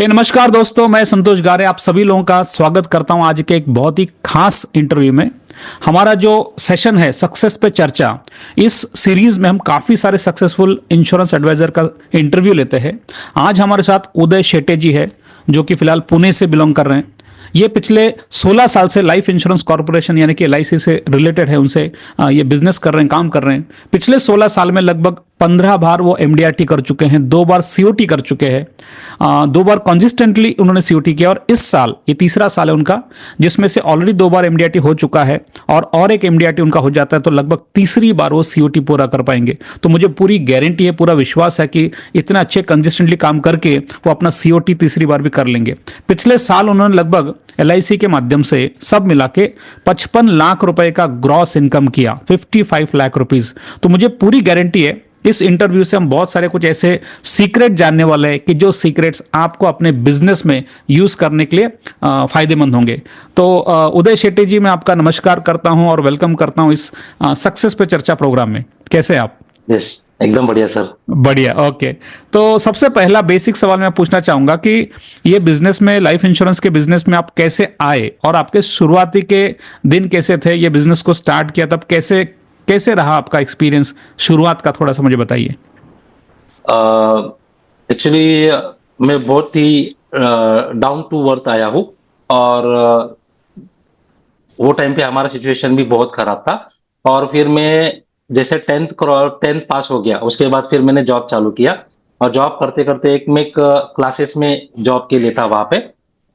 नमस्कार दोस्तों, मैं संतोष गारे आप सभी लोगों का स्वागत करता हूं आज के एक बहुत ही खास इंटरव्यू में। हमारा जो सेशन है सक्सेस पे चर्चा, इस सीरीज में हम काफी सारे सक्सेसफुल इंश्योरेंस एडवाइजर का इंटरव्यू लेते हैं। आज हमारे साथ उदय शेट्टे जी है, जो कि फिलहाल पुणे से बिलोंग कर रहे हैं। ये पिछले 16 साल से लाइफ इंश्योरेंस कॉर्पोरेशन यानी कि एलआईसी से रिलेटेड है, उनसे ये बिजनेस कर रहे हैं, काम कर रहे हैं। पिछले 16 साल में लगभग 15 बार वो एमडीआरटी कर चुके हैं, 2 बार सीओटी कर चुके हैं, 2 बार कंसिस्टेंटली उन्होंने सीओटी किया और इस साल ये तीसरा साल है उनका, जिसमें से ऑलरेडी 2 बार एमडीआरटी हो चुका है और एक एमडीआरटी उनका हो जाता है तो लगभग तीसरी बार वो सीओटी पूरा कर पाएंगे। तो मुझे पूरी गारंटी है, पूरा विश्वास है कि इतना अच्छे कंसिस्टेंटली काम करके वो अपना सीओटी तीसरी बार भी कर लेंगे। पिछले साल उन्होंने लगभग एलआईसी के माध्यम से सब मिला के 55 लाख रुपए का ग्रॉस इनकम किया, 55 लाख रुपीज। तो मुझे पूरी गारंटी है इस इंटरव्यू से हम बहुत सारे कुछ ऐसे सीक्रेट जानने वाले हैं कि जो सीक्रेट्स आपको अपने बिजनेस में यूज करने के लिए फायदेमंद होंगे। तो उदय शेट्टे जी, मैं आपका नमस्कार करता हूं और वेलकम करता हूं इस सक्सेस पे चर्चा प्रोग्राम में। कैसे आप? यस, एकदम बढ़िया सर। बढ़िया, ओके। तो सबसे पहला बेसिक सवाल मैं पूछना चाहूंगा कि ये बिजनेस में, लाइफ इंश्योरेंस के बिजनेस में आप कैसे आए और आपके शुरुआती के दिन कैसे थे? ये बिजनेस को स्टार्ट किया तब कैसे कैसे रहा आपका एक्सपीरियंस शुरुआत का, थोड़ा सा मुझे बताइए। एक्चुअली मैं बहुत ही डाउन टू अर्थ आया हूँ और वो टाइम पे हमारा सिचुएशन भी बहुत खराब था। और फिर मैं जैसे टेंथ पास हो गया, उसके बाद फिर मैंने जॉब चालू किया और जॉब करते करते एक क्लासेस में जॉब के लिए था वहां पे।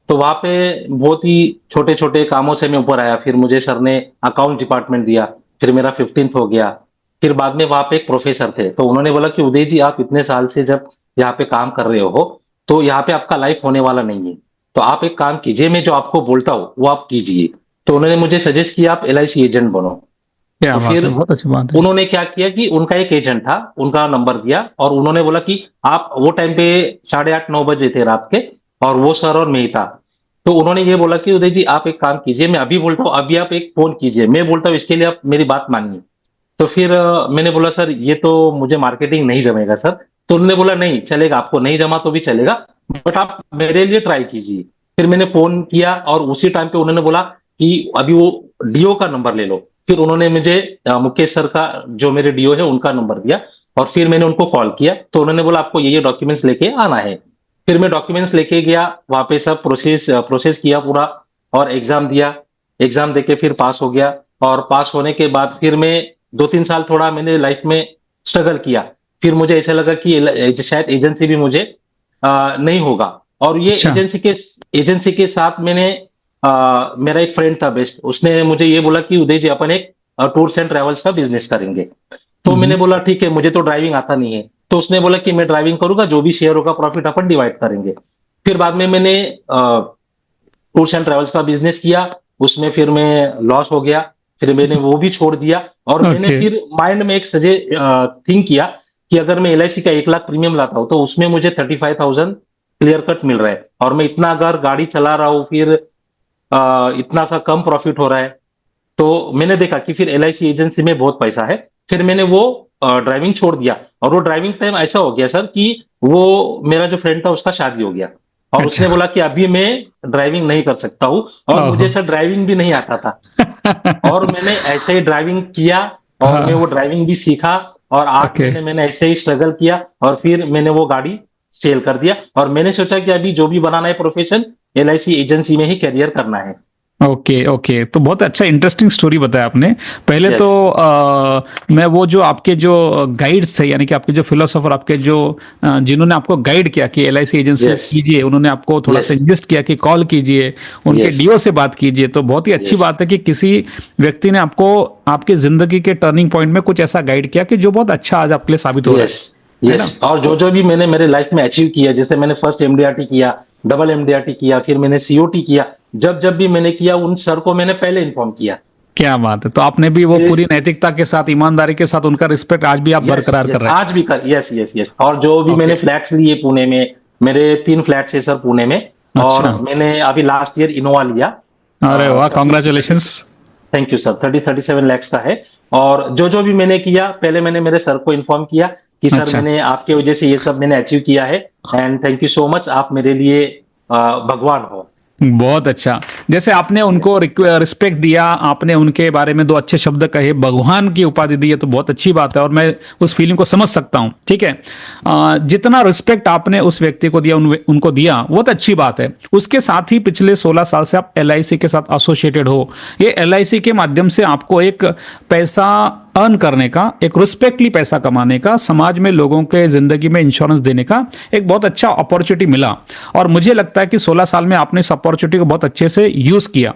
तो वहां पे बहुत ही छोटे छोटे कामों से मैं ऊपर आया। फिर मुझे सर ने अकाउंट डिपार्टमेंट दिया, फिर मेरा 15th हो गया। फिर बाद में वहां पे एक प्रोफेसर थे, तो उन्होंने बोला कि उदय जी, आप इतने साल से जब यहाँ पे काम कर रहे हो तो यहाँ पे आपका लाइफ होने वाला नहीं है, तो आप एक काम कीजिए, मैं जो आपको बोलता हूँ वो आप कीजिए। तो उन्होंने मुझे सजेस्ट किया आप एलआईसी एजेंट बनो। क्या तो बात फिर है, बहुत अच्छी बात है। उन्होंने क्या किया कि उनका एक एजेंट था, उनका नंबर दिया और उन्होंने बोला कि आप, वो टाइम पे 8:30-9 बजे थे रात के, और वो सर और मैं ही था। तो उन्होंने ये बोला कि उदय जी, आप एक काम कीजिए, मैं अभी बोलता हूँ, अभी आप एक फोन कीजिए, मैं बोलता हूँ, इसके लिए आप मेरी बात मानिए। तो फिर मैंने बोला सर, ये तो मुझे मार्केटिंग नहीं जमेगा सर। तो उन्होंने बोला नहीं चलेगा, आपको नहीं जमा तो भी चलेगा, बट आप मेरे लिए ट्राई कीजिए। फिर मैंने फोन किया और उसी टाइम पे उन्होंने बोला कि अभी वो डीओ का नंबर ले लो। फिर उन्होंने मुझे मुकेश सर का, जो मेरे डीओ है, उनका नंबर दिया और फिर मैंने उनको कॉल किया। तो उन्होंने बोला आपको ये डॉक्यूमेंट्स लेके आना है। फिर मैं डॉक्यूमेंट्स लेके गया, वहां पे सब प्रोसेस किया पूरा और एग्जाम दिया। एग्जाम देके फिर पास हो गया। और पास होने के बाद फिर मैं 2-3 साल थोड़ा मैंने लाइफ में स्ट्रगल किया। फिर मुझे ऐसा लगा कि शायद एजेंसी भी मुझे नहीं होगा। और ये अच्छा। एजेंसी के साथ मैंने मेरा एक फ्रेंड था बेस्ट, उसने मुझे ये बोला कि उदय जी, अपन एक टूर्स एंड ट्रेवल्स का बिजनेस करेंगे। तो मैंने बोला ठीक है, मुझे तो ड्राइविंग आता नहीं है। तो उसने बोला कि मैं ड्राइविंग करूंगा, जो भी शेयर होगा प्रॉफिट अपन डिवाइड करेंगे। फिर बाद में मैंने टूर्स एंड ट्रेवल्स का बिजनेस किया, उसमें फिर मैं लॉस हो गया। फिर मैंने वो भी छोड़ दिया और मैंने ओके। फिर माइंड में एक थिंक किया कि अगर मैं एलआईसी का 1 लाख प्रीमियम लाता हूं तो उसमें मुझे 35,000 क्लियर कट मिल रहा है, और मैं इतना अगर गाड़ी चला रहा हूं, फिर इतना सा कम प्रॉफिट हो रहा है। तो मैंने देखा कि फिर एलआईसी एजेंसी में बहुत पैसा है। फिर मैंने वो ड्राइविंग छोड़ दिया। और वो ड्राइविंग टाइम ऐसा हो गया सर कि वो मेरा जो फ्रेंड था उसका शादी हो गया, और अच्छा। उसने बोला कि अभी मैं ड्राइविंग नहीं कर सकता हूं। और ओहो। मुझे सर ड्राइविंग भी नहीं आता था। और मैंने ऐसे ही ड्राइविंग किया और मैं वो हाँ। ड्राइविंग भी सीखा। और आठ ओके। महीने मैंने ऐसे ही स्ट्रगल किया और फिर मैंने वो गाड़ी सेल कर दिया। और मैंने सोचा कि अभी जो भी बनाना है प्रोफेशन, एलआईसी एजेंसी में ही करियर करना है। ओके ओके, तो बहुत अच्छा इंटरेस्टिंग स्टोरी बताया आपने। पहले तो यस, मैं वो जो आपके जो गाइड्स थे, यानी कि आपके जो फिलोसोफर, आपके जो जिन्होंने आपको गाइड किया कि एलआईसी एजेंसी यस, कीजिए, उन्होंने आपको थोड़ा सा यस, इंजिस्ट किया कि कॉल कीजिए, उनके यस, डीओ से बात कीजिए। तो बहुत ही अच्छी यस, बात है कि किसी व्यक्ति ने आपको आपके जिंदगी के टर्निंग पॉइंट में कुछ ऐसा गाइड किया कि जो बहुत अच्छा आज आपके लिए साबित हो रहा यस, है ना? यस। और जो जो भी मैंने मेरे लाइफ में अचीव किया, जैसे मैंने फर्स्ट एमडीआरटी किया, डबल एमडीआरटी किया, फिर मैंने सीओटी किया, जब जब भी मैंने किया उन सर को मैंने पहले इन्फॉर्म किया। क्या बात है! तो आपने भी वो पूरी नैतिकता के साथ, ईमानदारी के साथ उनका रिस्पेक्ट आज भी आप यस, बरकरार यस, कर रहे आज भी कर, यस, यस, यस। और जो भी हैं। मैंने ओके। फ्लैट्स लिए पुणे में, मेरे 3 फ्लैट्स है सर पुणे में। और अच्छा। मैंने अभी लास्ट ईयर इनोवा लिया। अरे वाह, 30 congratulations. Thank you sir, 37 lakhs का है। और जो जो भी मैंने किया, पहले मैंने मेरे सर को इन्फॉर्म किया कि सर अच्छा। मैंने आपके वजह से ये सब मैंने अचीव किया है and thank you so much, आप मेरे लिए भगवान हो। बहुत अच्छा। जैसे आपने उनको रिस्पेक्ट दिया, आपने उनके बारे में दो अच्छे शब्द कहे, भगवान की उपाधि दी है, तो बहुत अच्छी बात है और मैं उस फीलिंग को समझ सकता हूँ। ठीक है। जितना रिस्पेक्ट आपने उस व्यक्ति को दिया, उनको दिया, वो तो अच्छी बात है। उसके साथ ही पिछले 16 साल से आप LIC के साथ एसोसिएटेड हो। ये LIC के माध्यम से आपको एक पैसा अर्न करने का, एक रिस्पेक्टली पैसा कमाने का, समाज में लोगों के जिंदगी में इंश्योरेंस देने का एक बहुत अच्छा अपॉर्चुनिटी मिला। और मुझे लगता है कि 16 साल में आपने इस अपॉर्चुनिटी को बहुत अच्छे से यूज किया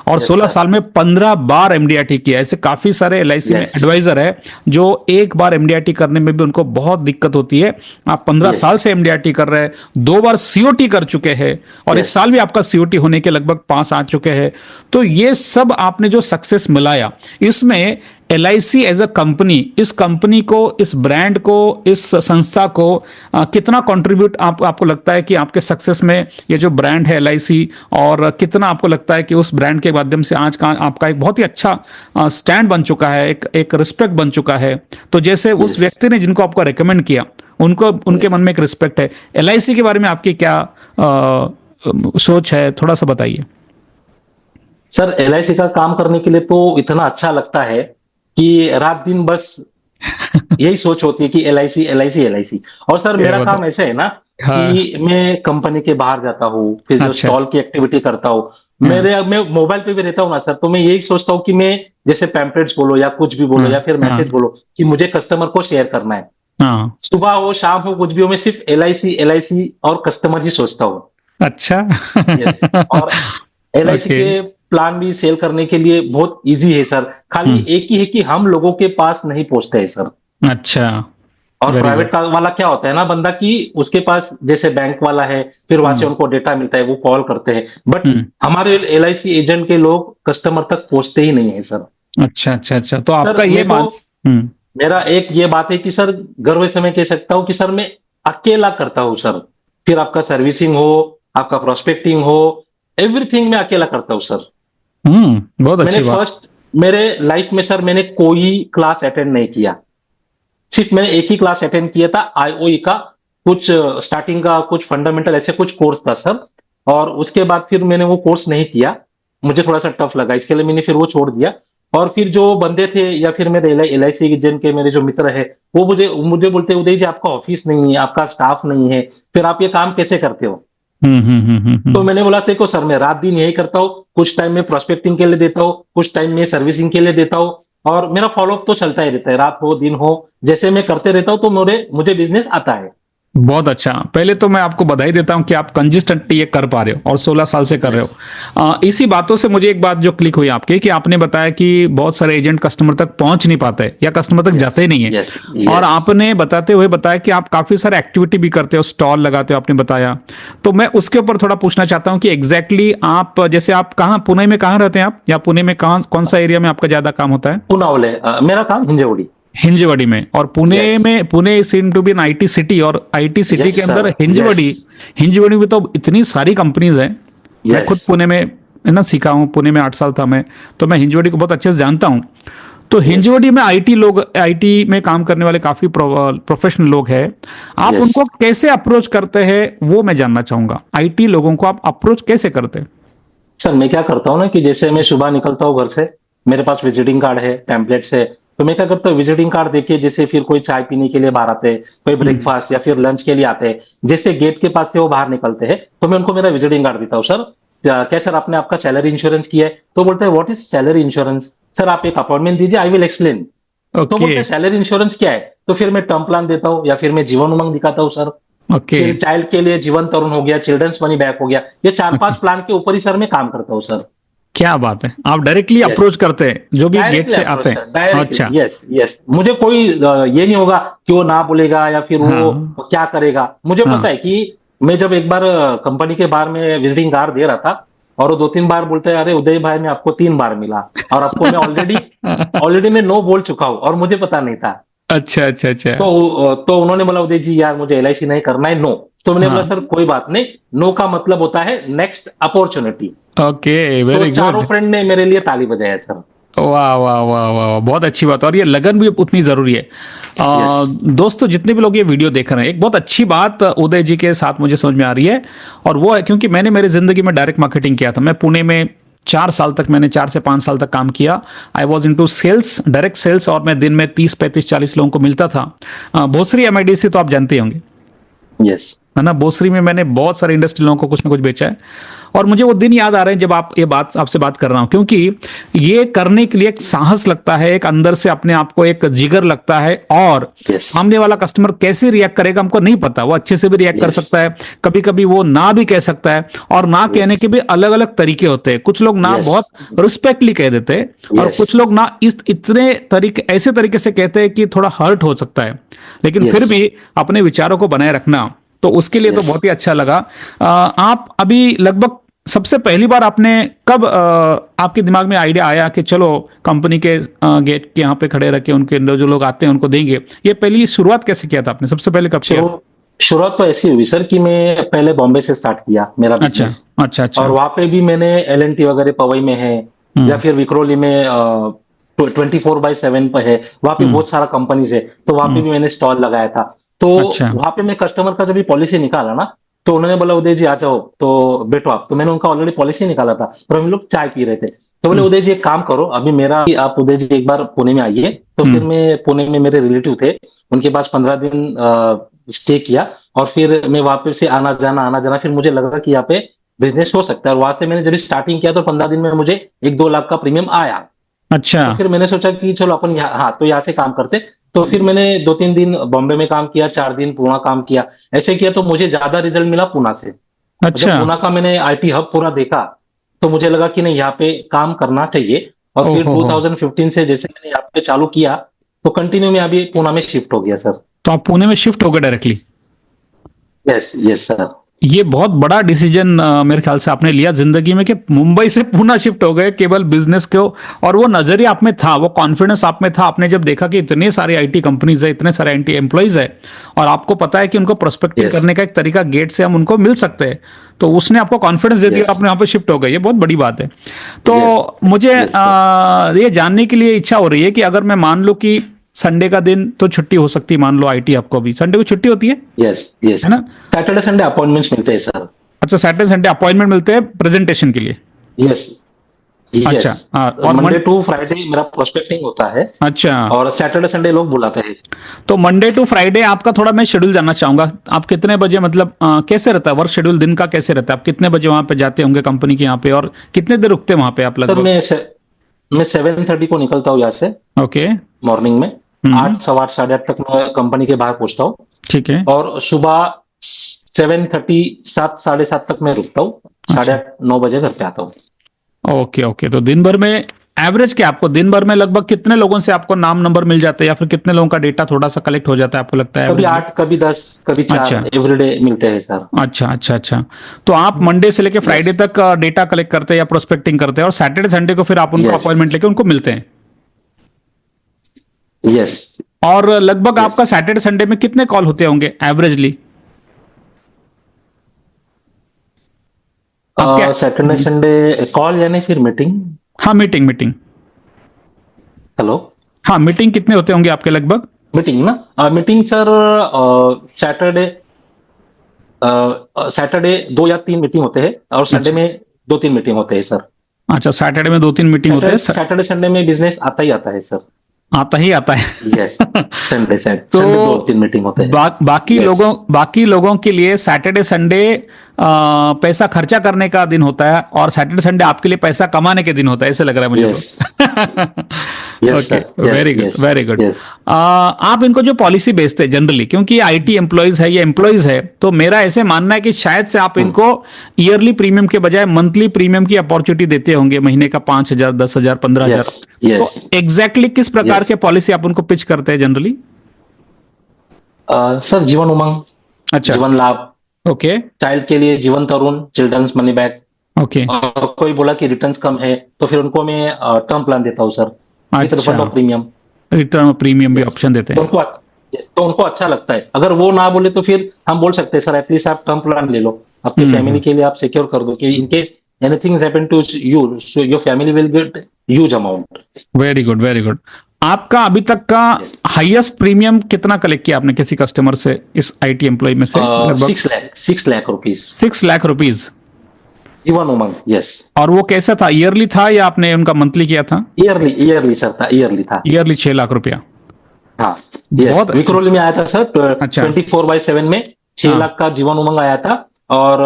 और यस 16 सर। साल में 15 बार MDRT किया। ऐसे काफी सारे LIC में यस। एडवाइजर है जो एक बार MDRT करने में भी उनको बहुत दिक्कत होती है। आप 15 यस। साल से MDRT कर रहे हैं, 2 बार COT कर चुके हैं और इस यस। साल भी आपका COT होने के लगभग 5 आ चुके हैं। तो ये सब आपने जो सक्सेस मिलाया, इसमें LIC एज अ कंपनी, इस कंपनी को, इस ब्रांड को, इस संस्था को कितना कंट्रीब्यूट आपको लगता है कि आपके सक्सेस में ये जो ब्रांड है LIC, और कितना आपको लगता है कि उस ब्रांड के माध्यम से आज का आपका एक बहुत ही अच्छा स्टैंड बन चुका है, एक रिस्पेक्ट बन चुका है। तो जैसे उस यस। व्यक्ति ने जिनको आपको रेकमेंड किया, उनको, उनके मन में एक रिस्पेक्ट है। LIC के बारे में आपकी क्या सोच है, थोड़ा सा बताइए। सर LIC का काम करने के लिए तो इतना अच्छा लगता है कि रात दिन बस यही सोच होती है कि LIC LIC LIC। और सर ये मेरा बता। काम ऐसा है ना हाँ। कि मैं कंपनी के बाहर जाता हूँ, फिर जो अच्छा। स्टॉल की एक्टिविटी करता हूँ, हाँ। मैं मोबाइल पे भी रहता हूँ ना सर, तो मैं यही सोचता हूँ कि मैं जैसे पैम्पलेट्स बोलो या कुछ भी बोलो हाँ। या फिर हाँ। मैसेज बोलो कि मुझे कस्टमर को शेयर करना है। हाँ। सुबह हो शाम हो कुछ भी हो, मैं सिर्फ LIC LIC और कस्टमर ही सोचता हूँ। अच्छा। यस। और LIC ओके। के प्लान भी सेल करने के लिए बहुत इजी है सर, खाली हम्म। एक ही है कि हम लोगों के पास नहीं पहुंचते हैं सर। अच्छा। और वेरी प्राइवेट गुड। कार वाला क्या होता है ना बंदा कि उसके पास जैसे बैंक वाला है, फिर वहां से हम्म। उनको डेटा मिलता है, वो कॉल करते हैं, बट हम्म। हमारे LIC एजेंट के लोग कस्टमर तक पहुंचते ही नहीं है सर। अच्छा अच्छा अच्छा, तो सर आपका ये मेरे को, मान। हम्म। मेरा एक ये बात है कि सर गर्व से मैं कह सकता हूँ कि सर मैं अकेला करता हूँ सर। फिर आपका सर्विसिंग हो, आपका प्रोस्पेक्टिंग हो, एवरीथिंग मैं अकेला करता हूँ सर। बहुत मैंने अच्छी बात। फर्स्ट मेरे लाइफ में सर मैंने कोई क्लास अटेंड नहीं किया, सिर्फ मैंने एक ही क्लास अटेंड किया था IOE का, कुछ स्टार्टिंग का कुछ फंडामेंटल ऐसे कुछ कोर्स था सर। और उसके बाद फिर मैंने वो कोर्स नहीं किया, मुझे थोड़ा सा टफ लगा, इसके लिए मैंने फिर वो छोड़ दिया। और फिर जो बंदे थे या फिर मेरे LIC जिनके मेरे जो मित्र है, वो मुझे मुझे बोलते उदय जी आपका ऑफिस नहीं है, आपका स्टाफ नहीं है, फिर आप ये काम कैसे करते हो? तो मैंने बोला देखो सर मैं रात दिन यही करता हूँ, कुछ टाइम में प्रोस्पेक्टिंग के लिए देता हूँ, कुछ टाइम में सर्विसिंग के लिए देता हूँ, और मेरा फॉलोअप तो चलता ही रहता है, रात हो दिन हो, जैसे मैं करते रहता हूँ, तो मुझे बिजनेस आता है। बहुत अच्छा। पहले तो मैं आपको बधाई देता हूं कि आप कंसिस्टेंटली ये कर पा रहे हो और 16 साल से कर रहे यस। हो। इसी बातों से मुझे एक बात जो क्लिक हुई आपकी, कि आपने बताया कि बहुत सारे एजेंट कस्टमर तक पहुंच नहीं पाते या कस्टमर तक यस। जाते ही नहीं है। यस। और यस। आपने बताते हुए बताया कि आप काफी सारे एक्टिविटी भी करते हो, स्टॉल लगाते हो, आपने बताया। तो मैं उसके ऊपर थोड़ा पूछना चाहता हूँ कि एग्जैक्टली आप, जैसे आप कहाँ, पुणे में कहाँ रहते हैं आप, या पुणे में कहाँ, कौन सा एरिया में आपका ज्यादा काम होता है? पुनावले, मेरा काम हिंजवड़ी। हिंजवड़ी में। और पुणे यस। में, Pune seem to be an IT city, और IT सिटी के यस अंदर सर। यस। हिंजवड़ी, हिंजवड़ी में तो इतनी सारी कंपनीज हैं। मैं खुद यस। पुणे में है ना सीखा हूँ, पुणे में 8 साल था मैं, तो मैं हिंजवड़ी को बहुत अच्छे से जानता हूँ। तो यस। हिंजवड़ी में IT लोग, IT में काम करने वाले काफी प्रोफेशनल लोग हैं। आप यस। उनको कैसे अप्रोच करते हैं, वो मैं जानना चाहूंगा। IT लोगों को आप अप्रोच कैसे करते हैं? सर मैं क्या करता हूँ ना कि जैसे मैं सुबह निकलता हूँ घर से, मेरे पास विजिटिंग कार्ड है, टेम्पलेट्स है, तो मैं क्या करता हूँ विजिटिंग कार्ड देके, जैसे फिर कोई चाय पीने के लिए बाहर आते हैं, कोई हम्म। ब्रेकफास्ट या फिर लंच के लिए आते हैं, जैसे गेट के पास से वो बाहर निकलते हैं, तो मैं उनको मेरा विजिटिंग कार्ड देता हूँ। सर क्या सर आपने आपका सैलरी इंश्योरेंस किया है? तो बोलते हैं what is salary insurance? Sir आप एक अपॉइंटमेंट दीजिए, आई विल एक्सप्लेन। तो ओके। बोलते हैं सैलरी इंश्योरेंस क्या है? तो फिर मैं टर्म प्लान देता हूँ या फिर मैं जीवन उमंग दिखाता हूँ सर। ओके। फिर चाइल्ड के लिए जीवन तरुण हो गया, चिल्ड्रंस मनी बैक हो गया, ये चार ओके। पांच प्लान के ऊपर ही सर मैं काम करता हूँ सर। क्या बात है, आप डायरेक्टली यस। अप्रोच करते हैं जो भी गेट डायरेक्टली से अप्रोच आते सर, हैं? डायरेक्टली। अच्छा। यस। यस, मुझे कोई ये नहीं होगा कि वो ना बोलेगा या फिर वो हाँ। क्या करेगा। मुझे हाँ। पता है कि मैं जब एक बार कंपनी के बाहर में विजिटिंग कार्ड दे रहा था, और वो 2-3 बार बोलते हैं अरे उदय भाई मैं आपको 3 बार मिला, और आपको मैं ऑलरेडी ऑलरेडी मैं नो बोल चुका हूँ और मुझे पता नहीं था। अच्छा अच्छा अच्छा। तो उन्होंने बोला उदय जी यार मुझे LIC नहीं करना है, नो। तो मैंने बोला हाँ। सर कोई बात नहीं, नो का मतलब होता है नेक्स्ट अपॉर्चुनिटी। ओके, तो वेरी चारों गुड। फ्रेंड ने मेरे लिए ताली बजाया सर। वाह वाह वाह वाह, बहुत अच्छी बात। और ये लगन भी उतनी जरूरी है। दोस्तों, जितने भी लोग ये वीडियो देख रहे हैं, एक बहुत अच्छी बात उदय जी के साथ मुझे समझ में आ रही है, और वो है क्योंकि मैंने मेरी जिंदगी में डायरेक्ट मार्केटिंग किया था। मैं पुणे में 4 साल तक, मैंने 4 से 5 साल तक काम किया। I was into sales, direct sales, और मैं दिन में 30 35 40 लोगों को मिलता था। भोसरी एमआईडीसी तो आप जानते ही होंगे, यस है ना। बोसरी में मैंने बहुत सारे इंडस्ट्री लोगों को कुछ ना कुछ बेचा है। और मुझे वो दिन याद आ रहे हैं जब आप ये बात, आपसे बात कर रहा हूं, क्योंकि ये करने के लिए एक साहस लगता है, एक अंदर से अपने आप को एक जिगर लगता है। और यस सामने वाला कस्टमर कैसे रिएक्ट करेगा हमको नहीं पता। वो अच्छे से भी रिएक्ट कर यस सकता है, कभी कभी वो ना भी कह सकता है, और ना कहने के भी अलग अलग तरीके होते हैं। कुछ लोग ना यस बहुत रिस्पेक्टली कह देते हैं, और यस कुछ लोग ना इस इतने तरीके, ऐसे तरीके से कहते हैं कि थोड़ा हर्ट हो सकता है। लेकिन फिर यस भी अपने विचारों को बनाए रखना, तो उसके लिए तो यस बहुत ही अच्छा लगा। आप अभी लगभग सबसे पहली बार आपने कब, आपके दिमाग में आइडिया आया कि चलो कंपनी के गेट के यहाँ पे खड़े रख के उनके अंदर जो लोग आते हैं उनको देंगे? ये पहली शुरुआत कैसे किया था आपने, सबसे पहले कब किया? शुरू शुरुआत तो ऐसी हुई सर कि मैं पहले बॉम्बे से स्टार्ट किया मेरा अच्छा बिजनेस। अच्छा अच्छा। और वहां पे भी मैंने एल&टी वगैरह पवई में है, या फिर विक्रोली में 24/7 पे है। वहां पे हम्म बहुत सारा कंपनीज है, तो वहां पे हम्म। भी मैंने स्टॉल लगाया था। तो अच्छा। वहां पे मैं कस्टमर का जब भी पॉलिसी निकाला ना, तो उन्होंने बोला उदय जी आ जाओ, तो बैठो आप। तो मैंने उनका ऑलरेडी पॉलिसी निकाला था, और हम लोग चाय पी रहे थे। तो बोले हम्म उदय जी एक काम करो, अभी मेरा कि आप उदय जी एक बार पुणे में आइए। तो फिर हम्म मैं पुणे में, मेरे रिलेटिव थे, उनके पास 15 दिन स्टे किया। और फिर मैं वापस से आना जाना, फिर मुझे लगा कि यहाँ पे बिजनेस हो सकता है। और वहां से मैंने जब स्टार्टिंग किया तो 15 दिन में मुझे 1-2 लाख का प्रीमियम आया। अच्छा तो फिर मैंने सोचा कि चलो अपन यहाँ, हाँ, तो यहाँ से काम करते। तो फिर मैंने 2-3 दिन बॉम्बे में काम किया, 4 दिन पुणे काम किया। ऐसे किया तो मुझे ज्यादा रिजल्ट मिला पुणे से। और जब अच्छा। पुणे का मैंने आईटी हब पूरा देखा, तो मुझे लगा कि नहीं, यहाँ पे काम करना चाहिए। और फिर ओहो हो। 2015 से जैसे मैंने यहाँ पे चालू किया, तो कंटिन्यू में अभी पुणे में शिफ्ट हो गया सर। तो आप पुणे में शिफ्ट हो गए डायरेक्टली? Yes yes sir. ये बहुत बड़ा डिसीजन मेरे ख्याल से आपने लिया जिंदगी में, कि मुंबई से पुणे शिफ्ट हो गए केवल बिजनेस को। और वो नजरिया आप में था, वो कॉन्फिडेंस आप में था, आपने जब देखा कि इतने सारे आईटी कंपनीज है, इतने सारे आईटी एम्प्लॉइज है, और आपको पता है कि उनको प्रोस्पेक्टिंग यस करने का एक तरीका गेट से हम उनको मिल सकते हैं, तो उसने आपको कॉन्फिडेंस दे दिया, यस आपने यहाँ पे शिफ्ट हो गए। ये बहुत बड़ी बात है। यस तो मुझे यस सर। ये जानने के लिए इच्छा हो रही है कि अगर मैं मान लो कि संडे का दिन तो छुट्टी हो सकती है, मान लो आईटी आपको भी संडे को छुट्टी होती यस यस है ना? सैटरडे संडे अपॉइंटमेंट्स मिलते हैं सर। अच्छा, सैटरडे संडे अपॉइंटमेंट मिलते हैं प्रेजेंटेशन के लिए? यस अच्छा। यस। हाँ, और मंडे टू फ्राइडे मेरा प्रोस्पेक्टिंग होता है, अच्छा, और सैटरडे संडे लोग बुलाते हैं। तो मंडे टू फ्राइडे आपका थोड़ा मैं शेड्यूल जानना चाहूंगा। आप कितने बजे, मतलब कैसे रहता है वर्क शेड्यूल दिन का, कैसे रहता है? आप कितने बजे वहां पे जाते होंगे कंपनी के यहाँ पे, और कितने देर रुकते हैं वहां पे आप सर लगभग? मैं 7:30 को निकलता हूँ यहाँ से ओके। मॉर्निंग में। हम्म। 8, सवा 8, 8:30 तक मैं कंपनी के बाहर पहुंचता हूँ। ठीक है। और सुबह 7:30, 7, 7:30 तक मैं रुकता हूँ। साढ़े अच्छा। आठ 9 बजे घर पे आता हूँ। ओके ओके, तो दिन भर में एवरेज क्या, आपको दिन भर में लगभग कितने लोगों से आपको नाम नंबर मिल जाते हैं, या फिर कितने लोगों का डेटा थोड़ा सा कलेक्ट हो जाता है आपको लगता है कभी एवरेजली? 8, कभी 10, कभी अच्छा 4 एवरीडे मिलते हैं सर। अच्छा अच्छा अच्छा। तो आप मंडे से लेके फ्राइडे यस तक डेटा कलेक्ट करते हैं या प्रोस्पेक्टिंग करते हैं, और सैटरडे संडे को फिर आप उनको यस अपॉइंटमेंट लेके उनको मिलते हैं? यस और लगभग यस। आपका सैटरडे संडे में कितने कॉल होते होंगे एवरेजली आपके? सैटरडे संडे कॉल यानी फिर मीटिंग। हाँ, मीटिंग मीटिंग। हेलो। हाँ, मीटिंग कितने होते होंगे आपके लगभग? मीटिंग ना, मीटिंग सर, सैटरडे सैटरडे 2 या 3 मीटिंग होते हैं, और संडे अच्छा में 2-3 मीटिंग होते हैं सर। अच्छा, सैटरडे में 2 3 मीटिंग होते हैं सैटरडे संडे में बिजनेस आता ही आता है सर। आता ही आता यस। है। संडे तो संडे 2-3 मीटिंग होते हैं। यस बाकी लोगों के लिए सैटरडे संडे पैसा खर्चा करने का दिन होता है, और सैटरडे संडे आपके लिए पैसा कमाने के दिन होता है, ऐसे लग रहा है मुझे यस तो। Yes okay, sir. Yes very good yes very good. Yes आप इनको जो पॉलिसी बेचते हैं जनरली, क्योंकि आईटी एम्प्लॉयज है, ये एम्प्लॉयज है, तो मेरा ऐसे मानना है कि शायद से आप इनको ईयरली प्रीमियम के बजाय मंथली प्रीमियम की अपॉर्चुनिटी देते होंगे, महीने का 5,000 10,000 15,000। यस तो यस एग्जैक्टली किस प्रकार यस। के पॉलिसी आप उनको पिच करते हैं जनरली? सर जीवन उमंग, अच्छा। जीवन लाभ, ओके चाइल्ड के लिए जीवन तरुण, चिल्ड्रंस मनी बैक। ओके। और कोई बोला कि रिटर्न्स कम है, तो फिर उनको मैं टर्म प्लान देता हूँ सर, विद अच्छा, refund of premium. Return premium भी यस। ऑप्शन देते तो हैं? उनको yes, तो उनको अच्छा लगता है। अगर वो ना बोले तो फिर हम बोल सकते हैं सर एटलीस्ट आप टर्म प्लान ले लो, अपनी फैमिली हम्म। के लिए आप सिक्योर कर दो कि in case anything has happened to you, so your family will get huge amount. Very good, very good. आपका अभी तक का हाईएस्ट प्रीमियम कितना कलेक्ट किया आपने किसी कस्टमर से, इस आईटी एम्प्लॉय में से? लगभग 6 lakh rupees. 6 lakh rupees. Jeevan Umang, yes. और वो कैसा था, ईयरली था या आपने उनका मंथली किया था? ईयरली सर था, ईयरली था। ईयरली 6 लाख रुपया। हाँ, yes. बहुत विक्रोली में आया था सर, अच्छा। 24/7 में 6 लाख का जीवन उमंग आया था और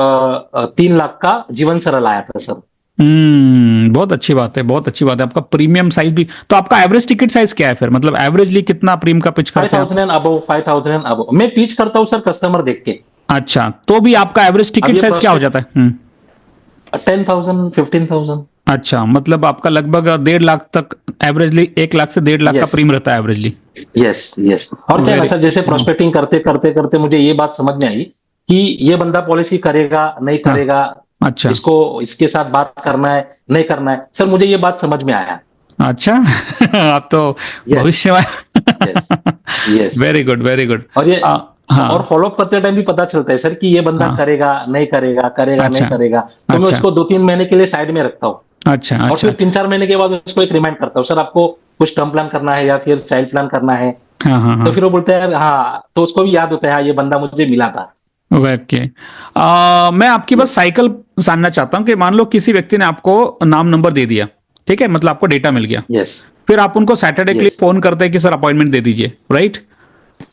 3 लाख का जीवन सरल आया था सर। बहुत अच्छी बात है, बहुत अच्छी बात है। आपका प्रीमियम साइज भी, तो आपका एवरेज टिकट साइज क्या है फिर, मतलब एवरेजली कितना प्रीमियम का पिच करते हैं आप? 5,000 एंड अबव मैं पिच करता हूँ सर, कस्टमर देख के। अच्छा, तो भी आपका एवरेज टिकट साइज क्या हो जाता है? 10,000 15,000। अच्छा, मतलब आपका लगभग 1.5 लाख तक एवरेजली, 1 लाख से 1.5 लाख का Yes. प्रीमियम रहता है एवरेजली। Yes yes. और क्या है ना सर, जैसे प्रोस्पेक्टिंग करते करते करते मुझे ये बात समझ में आई कि ये बंदा पॉलिसी करेगा नहीं करेगा, अच्छा इसको इसके साथ बात करना है नहीं करना है, सर मुझे ये बात समझ में आया। अच्छा। आप तो Yes. भविष्यवाणी। Yes. Very good, very good. और ये हाँ। और फॉलोअप करते टाइम भी पता चलता है सर कि ये बंदा हाँ। करेगा नहीं करेगा, करेगा अच्छा। नहीं करेगा, तो मैं अच्छा। उसको 2-3 महीने के लिए साइड में रखता हूँ अच्छा, और अच्छा। फिर 3-4 महीने के बाद उसको एक रिमाइंड करता हूँ, सर आपको कुछ टर्म प्लान करना है या फिर चाइल्ड प्लान करना है। हाँ, हाँ, तो हाँ। फिर वो बोलते हैं हाँ, तो उसको भी याद होता है हाँ ये बंदा मुझे मिला था। ओके। मैं आपकी बस साइकिल जानना चाहता हूँ कि मान लो किसी व्यक्ति ने आपको नाम नंबर दे दिया, ठीक है, मतलब आपको डेटा मिल गया, यस फिर आप उनको सैटरडे के लिए Yes. फोन करते हैं कि सर अपॉइंटमेंट दे दीजिए, राइट?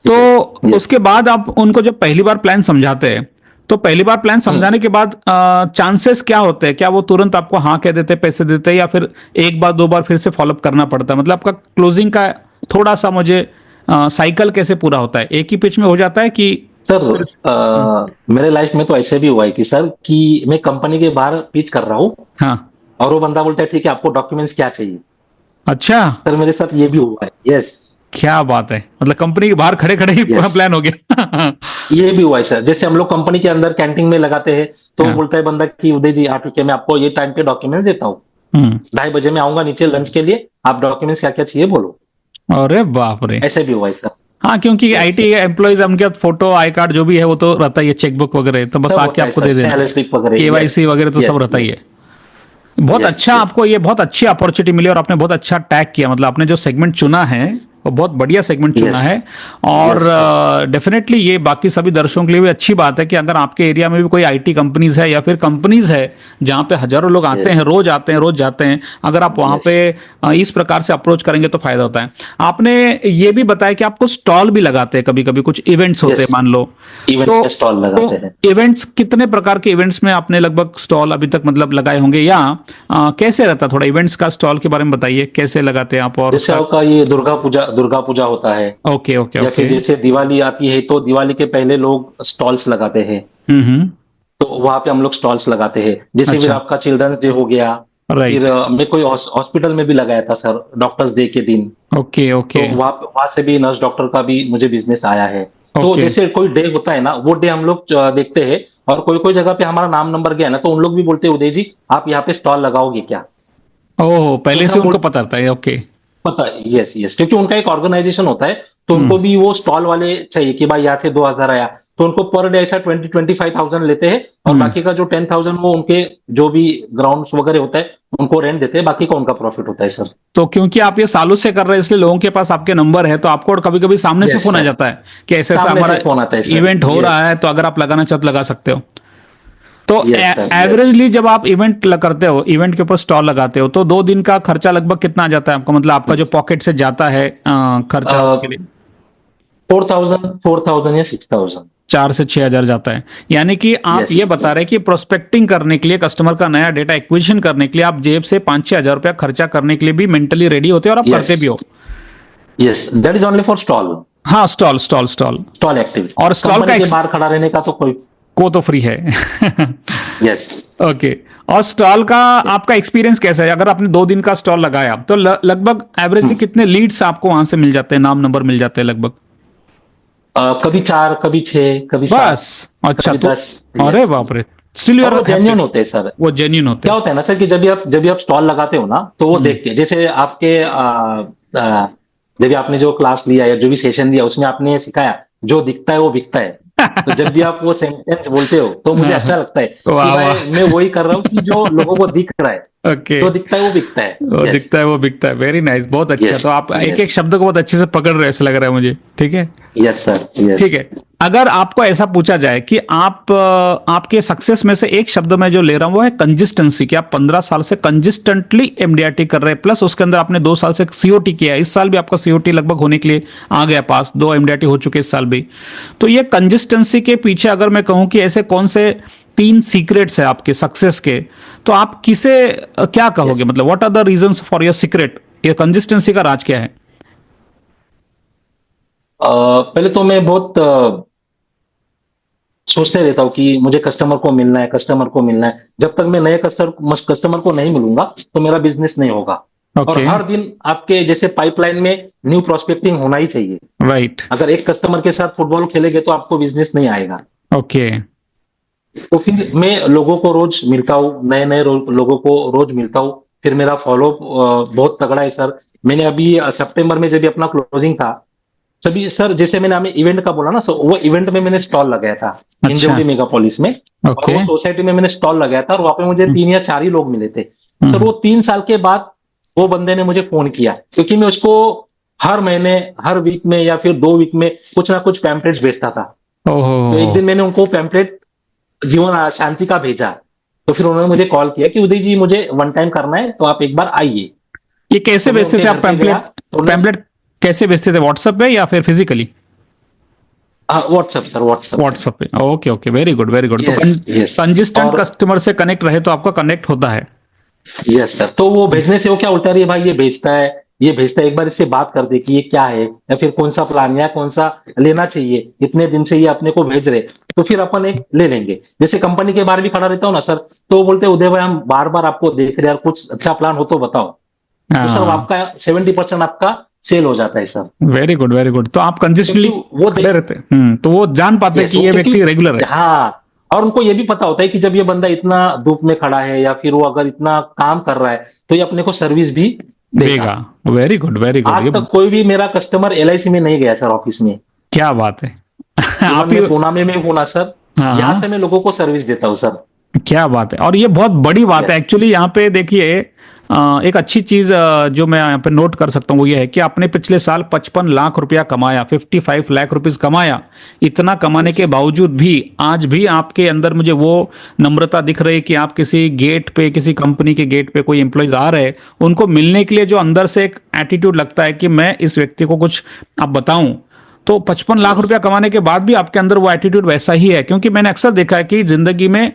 तो Yes. उसके बाद आप उनको जब पहली बार प्लान समझाते हैं, तो पहली बार प्लान समझाने के बाद चांसेस क्या होते हैं? क्या वो तुरंत आपको हाँ कह देते, पैसे देते हैं, या फिर एक बार दो बार फिर से फॉलोअप करना पड़ता है? मतलब आपका क्लोजिंग का थोड़ा सा मुझे साइकिल कैसे पूरा होता है, एक ही पिच में हो जाता है कि? सर मेरे लाइफ में तो ऐसे भी हुआ है कि सर कि मैं कंपनी के बाहर पिच कर रहा हूँ हाँ। और वो बंदा बोलता है ठीक है आपको डॉक्यूमेंट्स क्या चाहिए। अच्छा, सर मेरे साथ ये भी हुआ है। यस, क्या बात है, मतलब कंपनी के बाहर खड़े खड़े ही Yes. प्लान हो गया। ये भी हुआ है सर। जैसे हम लोग कंपनी के अंदर कैंटीन में लगाते हैं तो हाँ। बोलता है बंदा कि उदय जी हाँ ठीक है मैं आपको ये टाइम पे डॉक्यूमेंट देता हूँ, 2:30 बजे मैं आऊंगा नीचे लंच के लिए, आप डॉक्यूमेंट्स क्या क्या चाहिए बोलो। अरे बाप रे। ऐसे भी हुआ है सर। हाँ, क्योंकि आईटी एम्प्लॉइज उनके फोटो, आई कार्ड जो भी है वो तो रहता ही है, चेकबुक वगैरह तो बस सब आके होता है आपको सर, दे देना, सैलरी स्लिप वगैरह। केवाईसी वगैरह तो Yes, सब रहता ही yes. है। बहुत Yes, अच्छा, yes. आपको ये बहुत अच्छी अपॉर्चुनिटी मिली और आपने बहुत अच्छा टैग किया, मतलब आपने जो सेगमेंट चुना है वो बहुत बढ़िया सेगमेंट चुना Yes. है। और डेफिनेटली ये बाकी सभी दर्शकों के लिए भी अच्छी बात है कि अगर आपके एरिया में भी कोई आईटी कंपनीज है या फिर कंपनीज है जहां पे हजारों लोग आते Yes. हैं, रोज आते हैं, रोज जाते हैं, अगर आप वहां Yes. पे इस प्रकार से अप्रोच करेंगे तो फायदा होता है। आपने ये भी बताया कि आपको स्टॉल भी लगाते हैं, कभी कभी कुछ इवेंट्स होते हैं, Yes. मान लो इवेंट्स तो पे स्टॉल लगाते हैं। इवेंट्स, कितने प्रकार के इवेंट्स में आपने लगभग स्टॉल अभी तक मतलब लगाए होंगे, या कैसे रहता, थोड़ा इवेंट्स का स्टॉल के बारे में बताइए, कैसे लगाते हैं आप? और जैसे आपका ये दुर्गा पूजा होता है ओके, ओके, या फिर ओके। जैसे दिवाली आती है तो दिवाली के पहले लोग स्टॉल्स लगाते हैं, हम्म। तो वहां पे हम लोग स्टॉल्स लगाते हैं। जैसे फिर अच्छा। आपका चिल्ड्रंस डे हो गया, फिर राइट। मैं कोई हॉस्पिटल में भी लगाया था सर, डॉक्टर्स डे के दिन। ओके, तो ओके, वहां से भी नर्स डॉक्टर का भी मुझे बिजनेस आया है। तो ओके। जैसे कोई डे होता है ना, वो डे हम लोग देखते हैं और कोई कोई जगह पे हमारा नाम नंबर गया ना तो उन लोग भी बोलते हैं उदय जी आप यहाँ पे स्टॉल लगाओगे क्या। ओह, पहले तो से हम उनको पता था, ओके। पता है, यस यस, क्योंकि उनका एक ऑर्गेनाइजेशन होता है तो उनको भी वो स्टॉल वाले चाहिए कि भाई यहाँ से 2,000 आया तो उनको पर डे ऐसा 20-25,000 लेते हैं और बाकी का जो 10,000 वो उनके जो भी ग्राउंड्स वगैरह होता है उनको रेंट देते हैं, बाकी का उनका प्रॉफिट होता है सर। तो क्योंकि आप ये सालों से कर रहे हैं इसलिए लोगों के पास आपके नंबर है, तो आपको कभी कभी सामने से Yes, फोन आ sir. जाता है कि ऐसे ऐसा सामने से हमारा फोन आता है सर। इवेंट हो Yes. रहा है, तो अगर आप लगाना चाहो तो लगा सकते हो। तो Yes, sir, yes. एवरेजली जब आप इवेंट करते हो, इवेंट के ऊपर स्टॉल लगाते हो, तो 2 दिन का खर्चा लगभग कितना आ जाता है आपका, मतलब आपका जो पॉकेट से जाता है खर्चा उसके लिए? 4,000 या 6,000। 4 से 6 हजार जाता है। यानी कि आप Yes. ये बता रहे हैं कि प्रोस्पेक्टिंग करने के लिए, कस्टमर का नया डेटा एक्विजिशन करने के लिए आप जेब से 5-6 हजार रुपया खर्चा करने के लिए भी मेंटली रेडी होते हैं और आप Yes. करते भी हो। Yes, that is only for stall. हाँ, स्टॉल एक्टिव और स्टॉल कंपनी का के बाहर खड़ा रहने का तो कोई। को तो फ्री है। Yes, okay. और स्टॉल का आपका एक्सपीरियंस कैसा है? अगर आपने 2 दिन का स्टॉल लगाया तो लगभग एवरेजली कितने लीड्स आपको वहां से मिल जाते हैं, नाम नंबर मिल जाते हैं लगभग? कभी 4, कभी 6, कभी 7, बस। अच्छा, कभी तो 10। अरे बाप रे, स्टिल यू और आर वो जेन्युइन होते हैं सर। वो जेन्युइन होते क्या हैं। होता है ना सर कि जब भी आप स्टॉल लगाते हो ना तो वो देख के, जैसे आपके जब भी आपने जो क्लास लिया या जो भी सेशन दिया उसमें आपने सिखाया जो दिखता है वो बिकता है। तो जब भी आप वो सेंटेंस बोलते हो तो मुझे अच्छा लगता है कि वाह भाई वाह। मैं वही कर रहा हूँ कि जो लोगों को दिख रहा है, ओके। जो दिखता है वो बिकता है। वो यस, दिखता है वो बिकता है, वेरी नाइस, बहुत अच्छा। यस, तो आप एक यस, एक शब्द को बहुत अच्छे से पकड़ रहे हैं ऐसा लग रहा है मुझे, ठीक है। यस सर, ठीक यस। है। अगर आपको ऐसा पूछा जाए कि आप आपके सक्सेस में से एक शब्द में जो ले रहा हूं वो है कंसिस्टेंसी, कि आप 15 साल से कंसिस्टेंटली एमडीआरटी कर रहे हैं, प्लस उसके अंदर आपने 2 साल से सीओटी किया है, इस साल भी आपका सीओटी लगभग होने के लिए आ गया पास, 2 एमडीआरटी हो चुके इस साल भी। तो ये कंसिस्टेंसी के पीछे अगर मैं कहूं कि ऐसे कौन से 3 सीक्रेट्स है आपके सक्सेस के, तो आप किसे क्या कहोगे, यस। मतलब what are the reasons for your secret, ये कंसिस्टेंसी का राज क्या है? पहले तो मैं बहुत सोचते रहता हूँ कि मुझे कस्टमर को मिलना है, कस्टमर को मिलना है। जब तक मैं नए कस्टमर को नहीं मिलूंगा, तो मेरा बिज़नेस नहीं होगा। और ओके। हर दिन आपके जैसे पाइपलाइन में न्यू प्रोस्पेक्टिंग होना ही चाहिए। राइट। अगर एक कस्टमर के साथ फुटबॉल खेलेंगे तो आपको बिज़नेस नहीं आएगा। ओके। तो फिर मैं लोगों को रोज मिलता हूँ, नए-नए लोगों को रोज मिलता हूँ। फिर मेरा फ़ॉलो-अप बहुत तगड़ा है सर। मैंने अभी सितंबर में जब भी अपना क्लोजिंग था, सभी सर जैसे मैंने हमें इवेंट का बोला ना, सो वो इवेंट में मैंने स्टॉल लगाया था, अच्छा। हिंजवड़ी मेगापोलिस में। और ओके। वो सोसाइटी में मैंने स्टॉल लगाया था और वहाँ पे मुझे 3 या 4 ही लोग मिले थे। सर हम्म। वो 3 साल के बाद वो बंदे ने मुझे फ़ोन किया, क्योंकि मैं उसको हर महीने, हर वीक में या फिर 2 वीक में कुछ ना कुछ पैम्पलेट्स भेजता था। तो ओहो। एक दिन मैंने उनको पैम्पलेट जीवन शांति का भेजा। तो फिर उन्होंने मुझे कॉल किया कि उदय जी मुझे वन टाइम करना है, तो आप एक बार आइए। ये कैसे तो मैं बेचते उनके थे घर आप पे गया, पैम्पलेट? तो उन्होंने पैम्पलेट कैसे बेचते थे, व्हाट्सएप पे या फिर फिजिकली? व्हाट्सएप सर, व्हाट्सएप पे। व्हाट्सएप पे, okay okay, very good very good. तो यस, यस। कंजिस्टेंट और कस्टमर से कनेक्ट रहे तो आपका कनेक्ट होता है। यस सर, तो वो भेजने से वो क्या बोलता है, अरे भाई ये भेजता है, ये भेजता है, एक बार इससे बात कर दे कि ये क्या है या फिर कौन-सा प्लान या कौन-सा लेना चाहिए, इतने दिन से ये अपने को भेज रहे, तो फिर अपन एक ले लेंगे। जैसे कंपनी के बाहर भी खड़ा रहता हूँ ना सर, तो वो बोलते हैं, "उदय भाई हम बार-बार आपको देख रहे हैं यार, कुछ अच्छा प्लान हो तो बताओ।" तो सर हाँ। आपका 70% आपका सेल हो जाता है sir. Very good very good, तो आप क्योंकि कंजिस्टेंटली वो खड़े देख रहते हैं, तो वो जान पाते हैं यस, कि वो ये क्योंकि व्यक्ति रेगुलर है। हाँ, और उनको ये भी पता होता है कि जब ये बंदा इतना धूप में खड़ा है या फिर वो अगर इतना काम कर रहा है, तो ये अपने को सर्विस भी देगा। देगा। वेरी गुड आज ये तक कोई भी मेरा कस्टमर एलआईसी में नहीं गया सर ऑफिस में। क्या बात है। इवन आप ही। मैं पूना में हूँ ना सर, हाँ यहाँ से हाँ। मैं लोगों को सर्विस देता हूँ सर। क्या बात है, और ये बहुत बड़ी बात है यस, एक्चुअली। यहाँ पे देखिए, एक अच्छी चीज जो मैं यहाँ पे नोट कर सकता हूँ वो ये है कि आपने पिछले साल 55 लाख रुपया कमाया, 55 लाख रुपीज कमाया। इतना कमाने यस, के बावजूद भी आज भी आपके अंदर मुझे वो नम्रता दिख रही है कि आप किसी गेट पे, किसी कंपनी के गेट पे कोई एम्प्लॉयज आ रहे हैं, उनको मिलने के लिए जो अंदर से एक एटीट्यूड लगता है कि मैं इस व्यक्ति को कुछ अब बताऊं। तो 55 लाख यस, रुपया कमाने के बाद भी आपके अंदर वो एटीट्यूड वैसा ही है, क्योंकि मैंने अक्सर देखा है कि जिंदगी में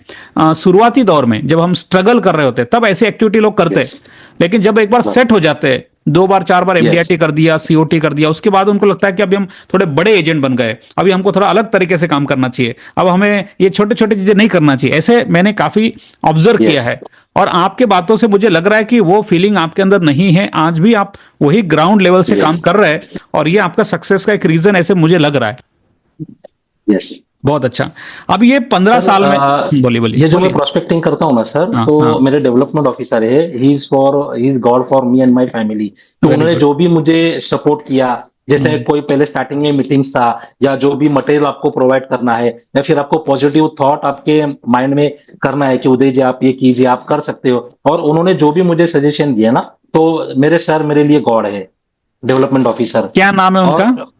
शुरुआती दौर में जब हम स्ट्रगल कर रहे होते हैं तब ऐसी एक्टिविटी लोग करते हैं, यस, लेकिन जब एक बार सेट हो जाते हैं, 2 बार 4 बार यस, एमडीआरटी कर दिया, सीओटी कर दिया, उसके बाद उनको लगता है कि अभी हम थोड़े बड़े एजेंट बन गए, अभी हमको थोड़ा अलग तरीके से काम करना चाहिए, अब हमें ये छोटे छोटे चीजें नहीं करना चाहिए। ऐसे मैंने काफी ऑब्जर्व किया यस, है, और आपके बातों से मुझे लग रहा है कि वो फीलिंग आपके अंदर नहीं है, आज भी आप वही ग्राउंड लेवल से काम यस, कर रहे हैं, और ये आपका सक्सेस का एक रीजन ऐसे मुझे लग रहा है। यस। बहुत अच्छा। अब ये 15 साल में बोलिए बोलिए ये जो मैं बोलिए। प्रोस्पेक्टिंग करता हूँ ना सर, हाँ तो हाँ। मेरे डेवलपमेंट ऑफिसर है, he is God for me and my family. तो वेरी उन्होंने गुड। जो भी मुझे सपोर्ट किया, जैसे कोई पहले स्टार्टिंग में मीटिंग्स था, या जो भी मटेरियल आपको प्रोवाइड करना है, या फिर आपको पॉजिटिव थॉट आपके माइंड में करना है कि उदय जी आप ये कीजिए, आप कर सकते हो, और उन्होंने जो भी मुझे सजेशन दिया ना, तो मेरे सर मेरे लिए गॉड है, डेवलपमेंट ऑफिसर। क्या नाम है उनका? और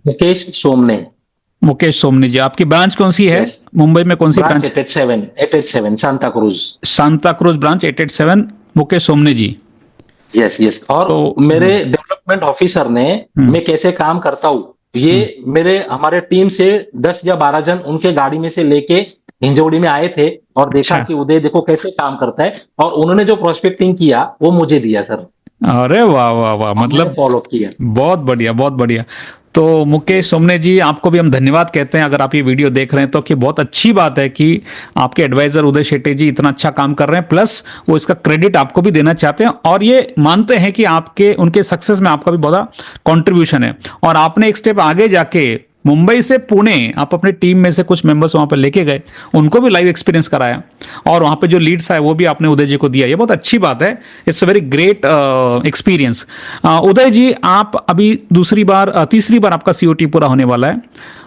मुकेश सोमने। मुकेश सोमनी जी। आपकी ब्रांच कौन सी है? यस, मुंबई में कौन सी branch branch? 887, 887 Santa Cruz. Santa Cruz branch 887, Mukesh Somani ji. Yes, yes. और तो मेरे डेवलपमेंट ऑफिसर ने, हम्म, मैं कैसे काम करता हूँ, ये हम्म, मेरे हमारे टीम से 10 या 12 जन उनके गाड़ी में से लेके हिंजौड़ी में आए थे, और देखा अच्छा। कि उदय देखो कैसे काम करता है, और उन्होंने जो प्रोस्पेक्टिंग किया वो मुझे दिया सर, अरे वाह वाह वाह, और मैंने मतलब फॉलो किया। बहुत बढ़िया बहुत बढ़िया। तो मुकेश सोमने जी, आपको भी हम धन्यवाद कहते हैं अगर आप ये वीडियो देख रहे हैं तो, कि बहुत अच्छी बात है कि आपके एडवाइजर उदय शेट्टी जी इतना अच्छा काम कर रहे हैं, प्लस वो इसका क्रेडिट आपको भी देना चाहते हैं, और ये मानते हैं कि आपके उनके सक्सेस में आपका भी बहुत कंट्रीब्यूशन है, और आपने एक स्टेप आगे जाके मुंबई से पुणे आप अपने टीम में से कुछ मेंबर्स वहां पर लेके गए, उनको भी लाइव एक्सपीरियंस कराया, और वहां पे जो लीड्स आए वो भी आपने उदय जी को दिया। ये बहुत अच्छी बात है, it's a very great experience. Uday ji, आप अभी तीसरी बार आपका सीओटी पूरा होने वाला है,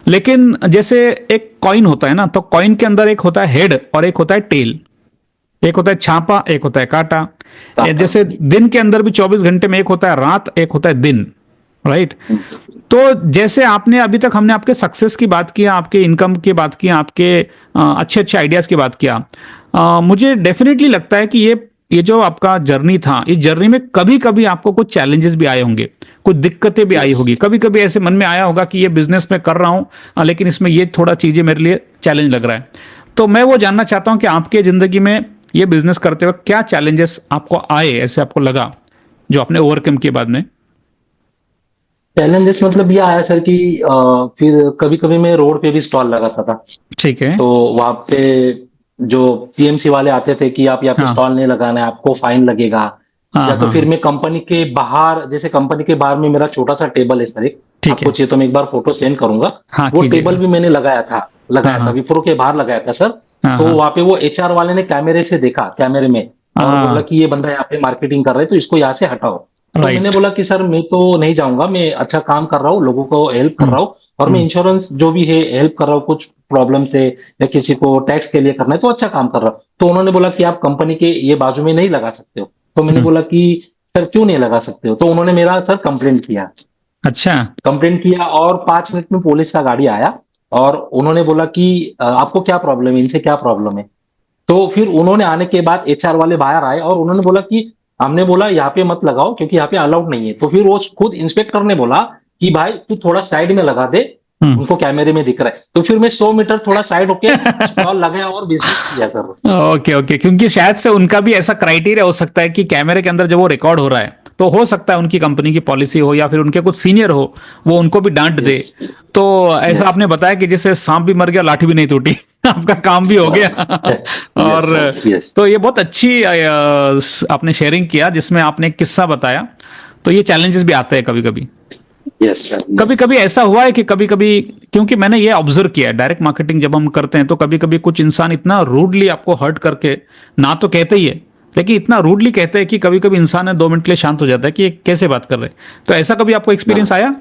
लेकिन जैसे एक कॉइन होता है ना, तो कॉइन के अंदर एक होता है हेड और एक होता है टेल, एक होता है छापा, एक होता है काटा। जैसे दिन के अंदर भी 24 घंटे में एक होता है रात, एक होता है दिन, राइट? तो जैसे आपने अभी तक, हमने आपके सक्सेस की बात किया, आपके इनकम की बात की, आपके अच्छे अच्छे आइडियाज की बात किया, मुझे डेफिनेटली लगता है कि ये जो आपका जर्नी था, इस जर्नी में कभी कभी आपको कुछ चैलेंजेस भी आए होंगे, कुछ दिक्कतें भी आई होगी, कभी कभी ऐसे मन में आया होगा कि ये बिजनेस मैं कर रहा हूं, लेकिन इसमें ये थोड़ा चीजें मेरे लिए चैलेंज लग रहा है। तो मैं वो जानना चाहता हूं कि आपके जिंदगी में ये बिजनेस करते वक्त क्या चैलेंजेस आपको आए, ऐसे आपको लगा, जो आपने ओवरकम किए बाद में? चैलेंजेस मतलब ये आया सर कि फिर कभी कभी मैं रोड पे भी स्टॉल लगाता था। ठीक है। तो वहां पे जो पीएमसी वाले आते थे कि आप यहाँ पे हाँ स्टॉल नहीं लगाना है, आपको फाइन लगेगा। हाँ या तो हाँ फिर हाँ, मैं कंपनी के बाहर, जैसे कंपनी के बाहर में मेरा छोटा सा टेबल है सर एक, ठीक आपको है। चाहिए तो मैं एक बार फोटो सेंड करूंगा। हाँ वो टेबल कीजिएगा। भी मैंने हाँ लगाया था हाँ विप्रो के बाहर लगाया था सर। हाँ तो हाँ वहां पे वो एचआर वाले ने कैमरे से देखा, कैमरे में, और बोला हाँ, कि ये बंदा यहाँ पे मार्केटिंग कर रहा है, तो इसको यहाँ से हटाओ। तो मैंने राइट। बोला कि सर मैं तो नहीं जाऊंगा, मैं अच्छा काम कर रहा हूँ, लोगों को हेल्प कर हम्म रहा हूँ, और मैं हम्म इंश्योरेंस जो भी है हेल्प कर रहा हूँ कुछ प्रॉब्लम से, या किसी को टैक्स के लिए करना है तो अच्छा काम कर रहा हूँ। तो उन्होंने बोला कि आप कंपनी के ये बाजू में नहीं लगा सकते हो। तो मैंने हम्म, बोला कि सर क्यों नहीं लगा सकते हो? तो उन्होंने मेरा सर अच्छा। कंप्लेंट किया, और 5 मिनट में पुलिस का गाड़ी आया, और उन्होंने बोला कि आपको क्या प्रॉब्लम है, इनसे क्या प्रॉब्लम है? तो फिर उन्होंने आने के बाद एचआर वाले बाहर आए और उन्होंने बोला कि हमने बोला यहाँ पे मत लगाओ क्योंकि यहाँ पे अलाउड नहीं है। तो फिर वो खुद इंस्पेक्टर ने बोला कि भाई तू थोड़ा साइड में लगा दे, हम्म। उनको कैमरे में दिख रहा है। तो फिर मैं 100 मीटर थोड़ा साइड होके स्टॉल लगाया और बिजनेस किया सर। ओके ओके, क्योंकि शायद से उनका भी ऐसा क्राइटेरिया हो सकता है कि कैमरे के अंदर जब वो रिकॉर्ड हो रहा है, तो हो सकता है उनकी कंपनी की पॉलिसी हो, या फिर उनके कुछ सीनियर हो, वो उनको भी डांट दे। यस, तो ऐसा यस, आपने बताया कि जैसे सांप भी मर गया, लाठी भी नहीं टूटी। आपका काम भी हो गया। यस और सर, यस, तो ये बहुत अच्छी आपने शेयरिंग किया, जिसमें आपने एक किस्सा बताया। तो ये चैलेंजेस भी आते हैं कभी कभी। यस सर, कभी यस, कभी ऐसा हुआ है कि कभी कभी, क्योंकि मैंने ये ऑब्जर्व किया है, डायरेक्ट मार्केटिंग जब हम करते हैं तो कभी कभी कुछ इंसान इतना रूडली आपको हर्ट करके, ना तो कहते ही है, लेकिन इतना रूडली कहते हैं कि कभी कभी इंसान है 2 मिनट के लिए शांत हो जाता है कि ये कैसे बात कर रहे हैं। तो ऐसा कभी आपको एक्सपीरियंस हाँ। आया?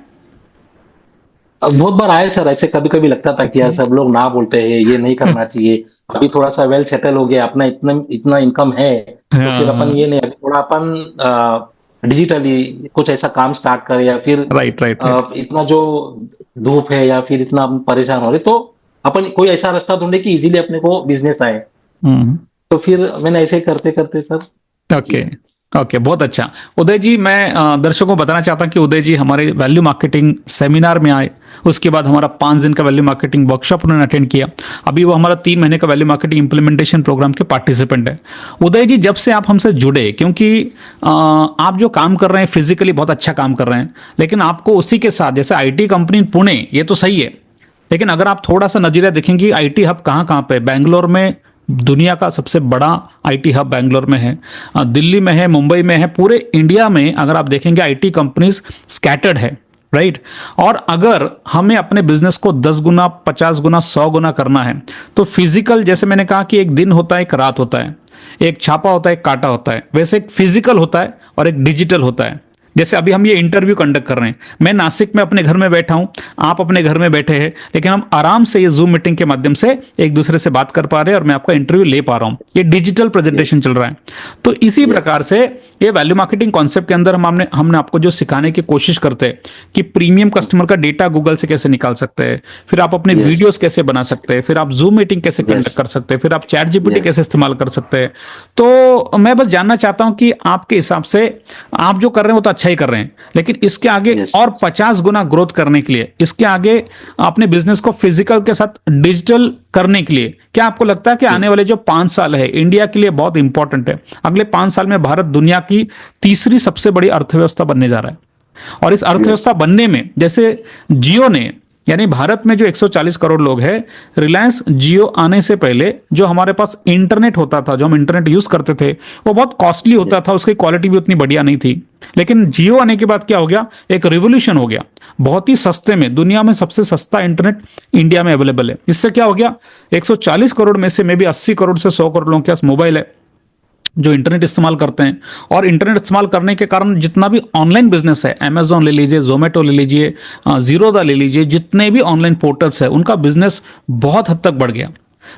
अब बहुत बार आए सर, ऐसे कभी कभी लगता था कि अच्छा। यार सब लोग ना बोलते हैं, ये नहीं करना चाहिए। अभी थोड़ा सा वेल सेटल हो गया, अपना इतना इतना इनकम है, तो फिर अपन हाँ, ये नहीं, अभी थोड़ा अपन डिजिटली कुछ ऐसा काम स्टार्ट करें, या फिर राइट राइट राइट। इतना जो धूप है या फिर इतना हम परेशान हो रहे, तो अपन कोई ऐसा रास्ता ढूंढे कि इजीली अपने को बिजनेस आए। हम्म। तो फिर मैंने ऐसे ही करते करते सर। ओके ओके, बहुत अच्छा। उदय जी, मैं दर्शकों को बताना चाहता हूं कि उदय जी हमारे वैल्यू मार्केटिंग सेमिनार में आए, उसके बाद हमारा 5 दिन का वैल्यू मार्केटिंग वर्कशॉप उन्होंने अटेंड किया, अभी वो हमारा 3 महीने का वैल्यू मार्केटिंग इंप्लीमेंटेशन प्रोग्राम के पार्टिसिपेंट है। उदय जी, जब से आप हमसे जुड़े, क्योंकि आप जो काम कर रहे हैं फिजिकली बहुत अच्छा काम कर रहे हैं, लेकिन आपको उसी के साथ, जैसे आईटी कंपनी पुणे, ये तो सही है, लेकिन अगर आप थोड़ा सा नजरिया देखेंगे, आईटी हब कहाँ कहाँ पे, बैंगलोर में दुनिया का सबसे बड़ा आईटी हब बैंगलोर में है, दिल्ली में है, मुंबई में है, पूरे इंडिया में अगर आप देखेंगे आईटी कंपनीज स्कैटर्ड है, राइट? और अगर हमें अपने बिजनेस को 10 गुना, 50 गुना, 100 गुना करना है, तो फिजिकल, जैसे मैंने कहा कि एक दिन होता है, एक रात होता है, एक छापा होता है, एक काटा होता है, वैसे एक फिजिकल होता है और एक डिजिटल होता है। जैसे अभी हम ये इंटरव्यू कंडक्ट कर रहे हैं, मैं नासिक में अपने घर में बैठा हूं, आप अपने घर में बैठे हैं, लेकिन हम आराम से ये जूम मीटिंग के माध्यम से एक दूसरे से बात कर पा रहे हैं, और मैं आपका इंटरव्यू ले पा रहा हूं। ये डिजिटल प्रेजेंटेशन यस, चल रहा है। तो इसी यस, प्रकार से ये वैल्यू मार्केटिंग कॉन्सेप्ट के अंदर हमने आपको जो सिखाने की कोशिश करते हैं कि प्रीमियम कस्टमर का डेटा गूगल से कैसे निकाल सकते हैं, फिर आप अपने यस, वीडियोस कैसे बना सकते हैं, फिर आप जूम मीटिंग कैसे कंडक्ट यस, कर सकते हैं, फिर आप चैट जीपीटी यस, कैसे इस्तेमाल कर सकते हैं। तो मैं बस जानना चाहता हूं कि आपके हिसाब से आप जो कर रहे हैं वो तो अच्छा ही कर रहे हैं, लेकिन इसके आगे यस, और 50 गुना ग्रोथ करने के लिए, इसके आगे अपने बिजनेस को फिजिकल के साथ डिजिटल करने के लिए, क्या आपको लगता है कि आने वाले जो 5 साल है इंडिया के लिए बहुत इंपॉर्टेंट है? अगले 5 साल में भारत दुनिया की तीसरी सबसे बड़ी अर्थव्यवस्था बनने जा रहा है, और इस यस, अर्थव्यवस्था बनने में, जैसे जियो ने यानी भारत में जो 140 करोड़ लोग हैं, रिलायंस जियो आने से पहले जो हमारे पास इंटरनेट होता था, जो हम इंटरनेट यूज करते थे, वो बहुत कॉस्टली होता था, उसकी क्वालिटी भी उतनी बढ़िया नहीं थी। लेकिन जियो आने के बाद क्या हो गया, एक रिवोल्यूशन हो गया, बहुत ही सस्ते में, दुनिया में सबसे सस्ता इंटरनेट इंडिया में अवेलेबल है। इससे क्या हो गया, 140 करोड़ में से मे भी 80 करोड़ से 100 करोड़ लोगों के पास मोबाइल है जो इंटरनेट इस्तेमाल करते हैं। और इंटरनेट इस्तेमाल करने के कारण जितना भी ऑनलाइन बिजनेस है, अमेजोन ले लीजिए, जोमेटो ले लीजिए, जीरोदा ले लीजिए, जितने भी ऑनलाइन पोर्टल्स है, उनका बिजनेस बहुत हद तक बढ़ गया।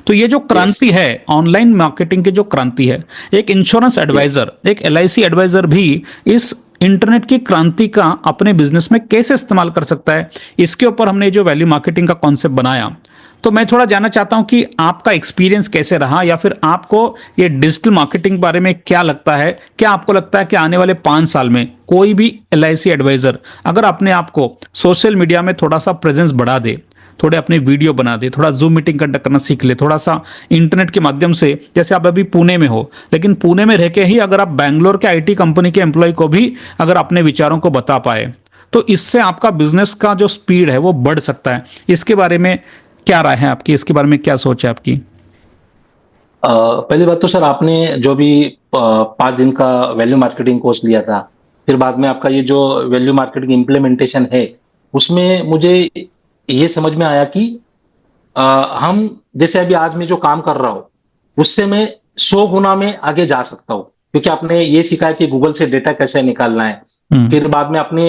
तो ये जो क्रांति है, ऑनलाइन मार्केटिंग की जो क्रांति है, एक इंश्योरेंस एडवाइजर, एक LIC एडवाइजर भी इस इंटरनेट की क्रांति का अपने बिजनेस में कैसे इस्तेमाल कर सकता है, इसके ऊपर हमने जो वैल्यू मार्केटिंग का कॉन्सेप्ट बनाया। तो मैं थोड़ा जानना चाहता हूं कि आपका एक्सपीरियंस कैसे रहा, या फिर आपको ये डिजिटल मार्केटिंग के बारे में क्या लगता है। क्या आपको लगता है कि आने वाले 5 साल में कोई भी LIC एडवाइजर अगर अपने आप को सोशल मीडिया में थोड़ा सा प्रेजेंस बढ़ा दे, थोड़े अपने वीडियो बना दे, थोड़ा जूम मीटिंग कंडक्ट करना सीख ले, थोड़ा सा इंटरनेट के माध्यम से, जैसे आप अभी पुणे में हो, लेकिन पुणे में रह के ही अगर आप बैंगलोर के IT कंपनी के एम्प्लॉय को भी अगर अपने विचारों को बता पाए, तो इससे आपका बिजनेस का जो स्पीड है वो बढ़ सकता है। इसके बारे में क्या राय है आपकी, इसके बारे में क्या सोच है आपकी? पहली बात तो सर, आपने जो भी 5 दिन का वैल्यू मार्केटिंग कोर्स लिया था, फिर बाद में आपका ये जो वैल्यू मार्केटिंग इम्प्लीमेंटेशन है, उसमें मुझे ये समझ में आया कि अ, हम जैसे अभी आज मैं जो काम कर रहा हूँ, उससे मैं 100 गुना में आगे जा सकता हूँ, क्योंकि आपने ये सीखा है कि गूगल से डेटा कैसे निकालना है, फिर बाद में अपने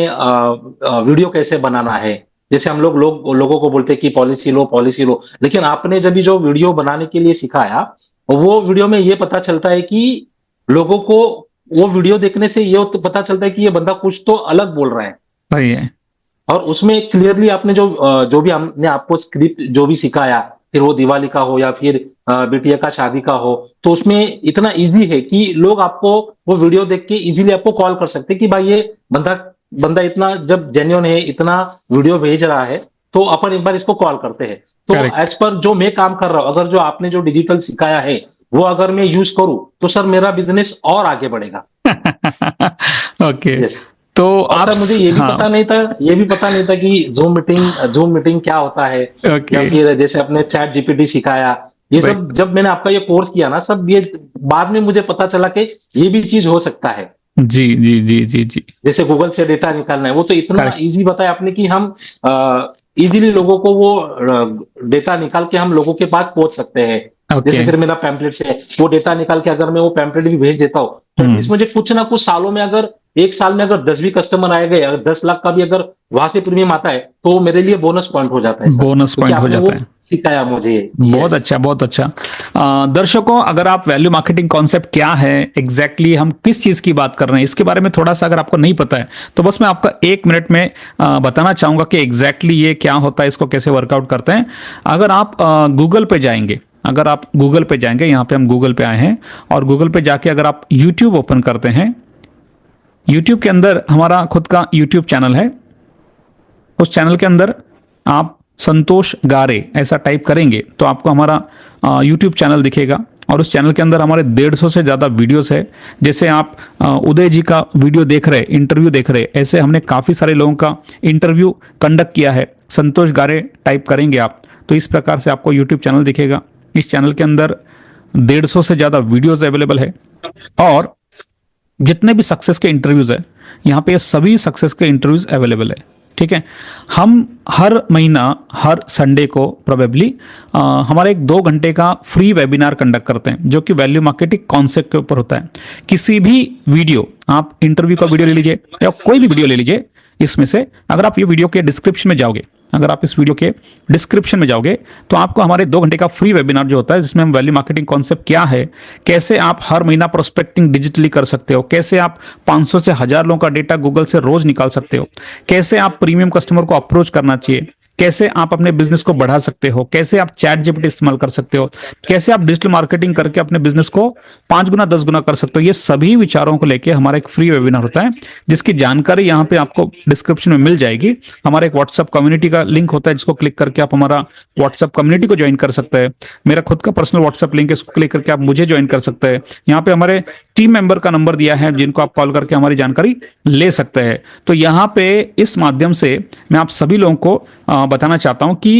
वीडियो कैसे बनाना है। जैसे हम लोगों को बोलते हैं कि पॉलिसी लो, लेकिन आपने जब भी जो वीडियो बनाने के लिए सिखाया, वो वीडियो में ये पता चलता है कि लोगों को वो वीडियो देखने से ये तो पता चलता है कि ये बंदा कुछ तो अलग बोल रहा है। सही है। और उसमें क्लियरली आपने जो भी हमने आपको स्क्रिप्ट जो भी सिखाया, फिर वो दिवाली का हो या फिर बिटिया का शादी का हो, तो उसमें इतना इजी है कि लोग आपको वो वीडियो देख के इजीली आपको कॉल कर सकते हैं कि भाई ये बंदा बंदा इतना जब जेन्युइन है, इतना वीडियो भेज रहा है, तो अपन एक बार इसको कॉल करते हैं। तो करेक्ट। एज पर जो मैं काम कर रहा हूं, अगर जो आपने जो डिजिटल सिखाया है वो अगर मैं यूज करूं, तो सर मेरा बिजनेस और आगे बढ़ेगा। ओके। यस। तो और आप सर मुझे ये भी हाँ, पता नहीं था, कि जूम मीटिंग क्या होता है, ओके, या फिर जैसे अपने चैट जीपीटी सिखाया, ये राइट। सब जब मैंने आपका ये कोर्स किया ना, सब ये बाद में मुझे पता चला कि ये भी चीज हो सकता है। जी जी जी जी जी। जैसे गूगल से डेटा निकालना है, वो तो इतना करेक्ट। इजी बताया आपने कि हम इजीली लोगों को वो डेटा निकाल के हम लोगों के पास पहुंच सकते हैं। ओके। जैसे फिर मेरा पैम्पलेट है, वो डेटा निकाल के अगर मैं वो पैम्पलेट भी भेज देता हूँ, तो एटलीस्ट मुझे कुछ ना कुछ सालों में, अगर 1 साल में अगर 10 भी कस्टमर आए गए, अगर 10 लाख का भी अगर वहां से प्रीमियम आता है, तो मेरे लिए बोनस पॉइंट हो जाता है सर, बोनस क्योंकि पॉइंट हो आपने जाता वो है। सिखाया मुझे। बहुत यस। अच्छा, बहुत अच्छा। दर्शकों, अगर आप वैल्यू मार्केटिंग कॉन्सेप्ट क्या है, एग्जैक्टली हम किस चीज की बात कर रहे हैं, इसके बारे में थोड़ा सा अगर आपको नहीं पता है, तो बस मैं आपका 1 मिनट में बताना चाहूंगा कि एग्जैक्टली ये क्या होता है, इसको कैसे वर्कआउट करते हैं। अगर आप गूगल पे जाएंगे, अगर आप गूगल पे जाएंगे, यहाँ पे हम गूगल पे आए हैं, और गूगल पे जाके अगर आप यूट्यूब ओपन करते हैं, यूट्यूब के अंदर हमारा खुद का यूट्यूब चैनल है, उस चैनल के अंदर आप संतोष गारे ऐसा टाइप करेंगे तो आपको हमारा यूट्यूब चैनल दिखेगा, और उस चैनल के अंदर हमारे 150 से ज़्यादा वीडियोस है। जैसे आप उदय जी का वीडियो देख रहे, इंटरव्यू देख रहे, ऐसे हमने काफ़ी सारे लोगों का इंटरव्यू कंडक्ट किया है। संतोष गारे टाइप करेंगे आप तो इस प्रकार से आपको यूट्यूब चैनल दिखेगा। इस चैनल के अंदर 150 से ज़्यादा वीडियोस अवेलेबल है, और जितने भी सक्सेस के इंटरव्यूज है, यहाँ पे सभी सक्सेस के इंटरव्यूज अवेलेबल है। ठीक है। हम हर महीना, हर संडे को प्रोबेबली हमारा एक 2 घंटे का फ्री वेबिनार कंडक्ट करते हैं, जो कि वैल्यू मार्केटिंग कॉन्सेप्ट के ऊपर होता है। किसी भी वीडियो, आप इंटरव्यू का वीडियो ले लीजिए या कोई भी वीडियो ले लीजिए, इसमें से अगर आप ये वीडियो के डिस्क्रिप्शन में जाओगे, अगर आप इस वीडियो के डिस्क्रिप्शन में जाओगे, तो आपको हमारे 2 घंटे का फ्री वेबिनार जो होता है, जिसमें हम वैल्यू मार्केटिंग कॉन्सेप्ट क्या है, कैसे आप हर महीना प्रोस्पेक्टिंग डिजिटली कर सकते हो, कैसे आप 500 से 1000 लोगों का डेटा गूगल से रोज निकाल सकते हो, कैसे आप प्रीमियम कस्टमर को अप्रोच करना चाहिए, कैसे आप अपने बिजनेस को बढ़ा सकते हो, कैसे आप चैट जीपीटी इस्तेमाल कर सकते हो, कैसे आप डिजिटल मार्केटिंग करके अपने बिजनेस को 5 गुना 10 गुना कर सकते हो। ये सभी विचारों को लेके हमारा एक फ्री वेबिनार होता है, जिसकी जानकारी यहाँ पे आपको डिस्क्रिप्शन में मिल जाएगी। हमारा एक व्हाट्सएप कम्युनिटी का लिंक होता है, जिसको क्लिक करके आप हमारा व्हाट्सएप कम्युनिटी को ज्वाइन कर सकते हैं। मेरा खुद का पर्सनल व्हाट्सएप लिंक है, इसको क्लिक करके आप मुझे ज्वाइन कर सकते हैं। यहाँ पे हमारे टीम मेंबर का नंबर दिया है जिनको आप कॉल करके हमारी जानकारी ले सकते हैं। तो यहाँ पे इस माध्यम से मैं आप सभी लोगों को बताना चाहता हूँ कि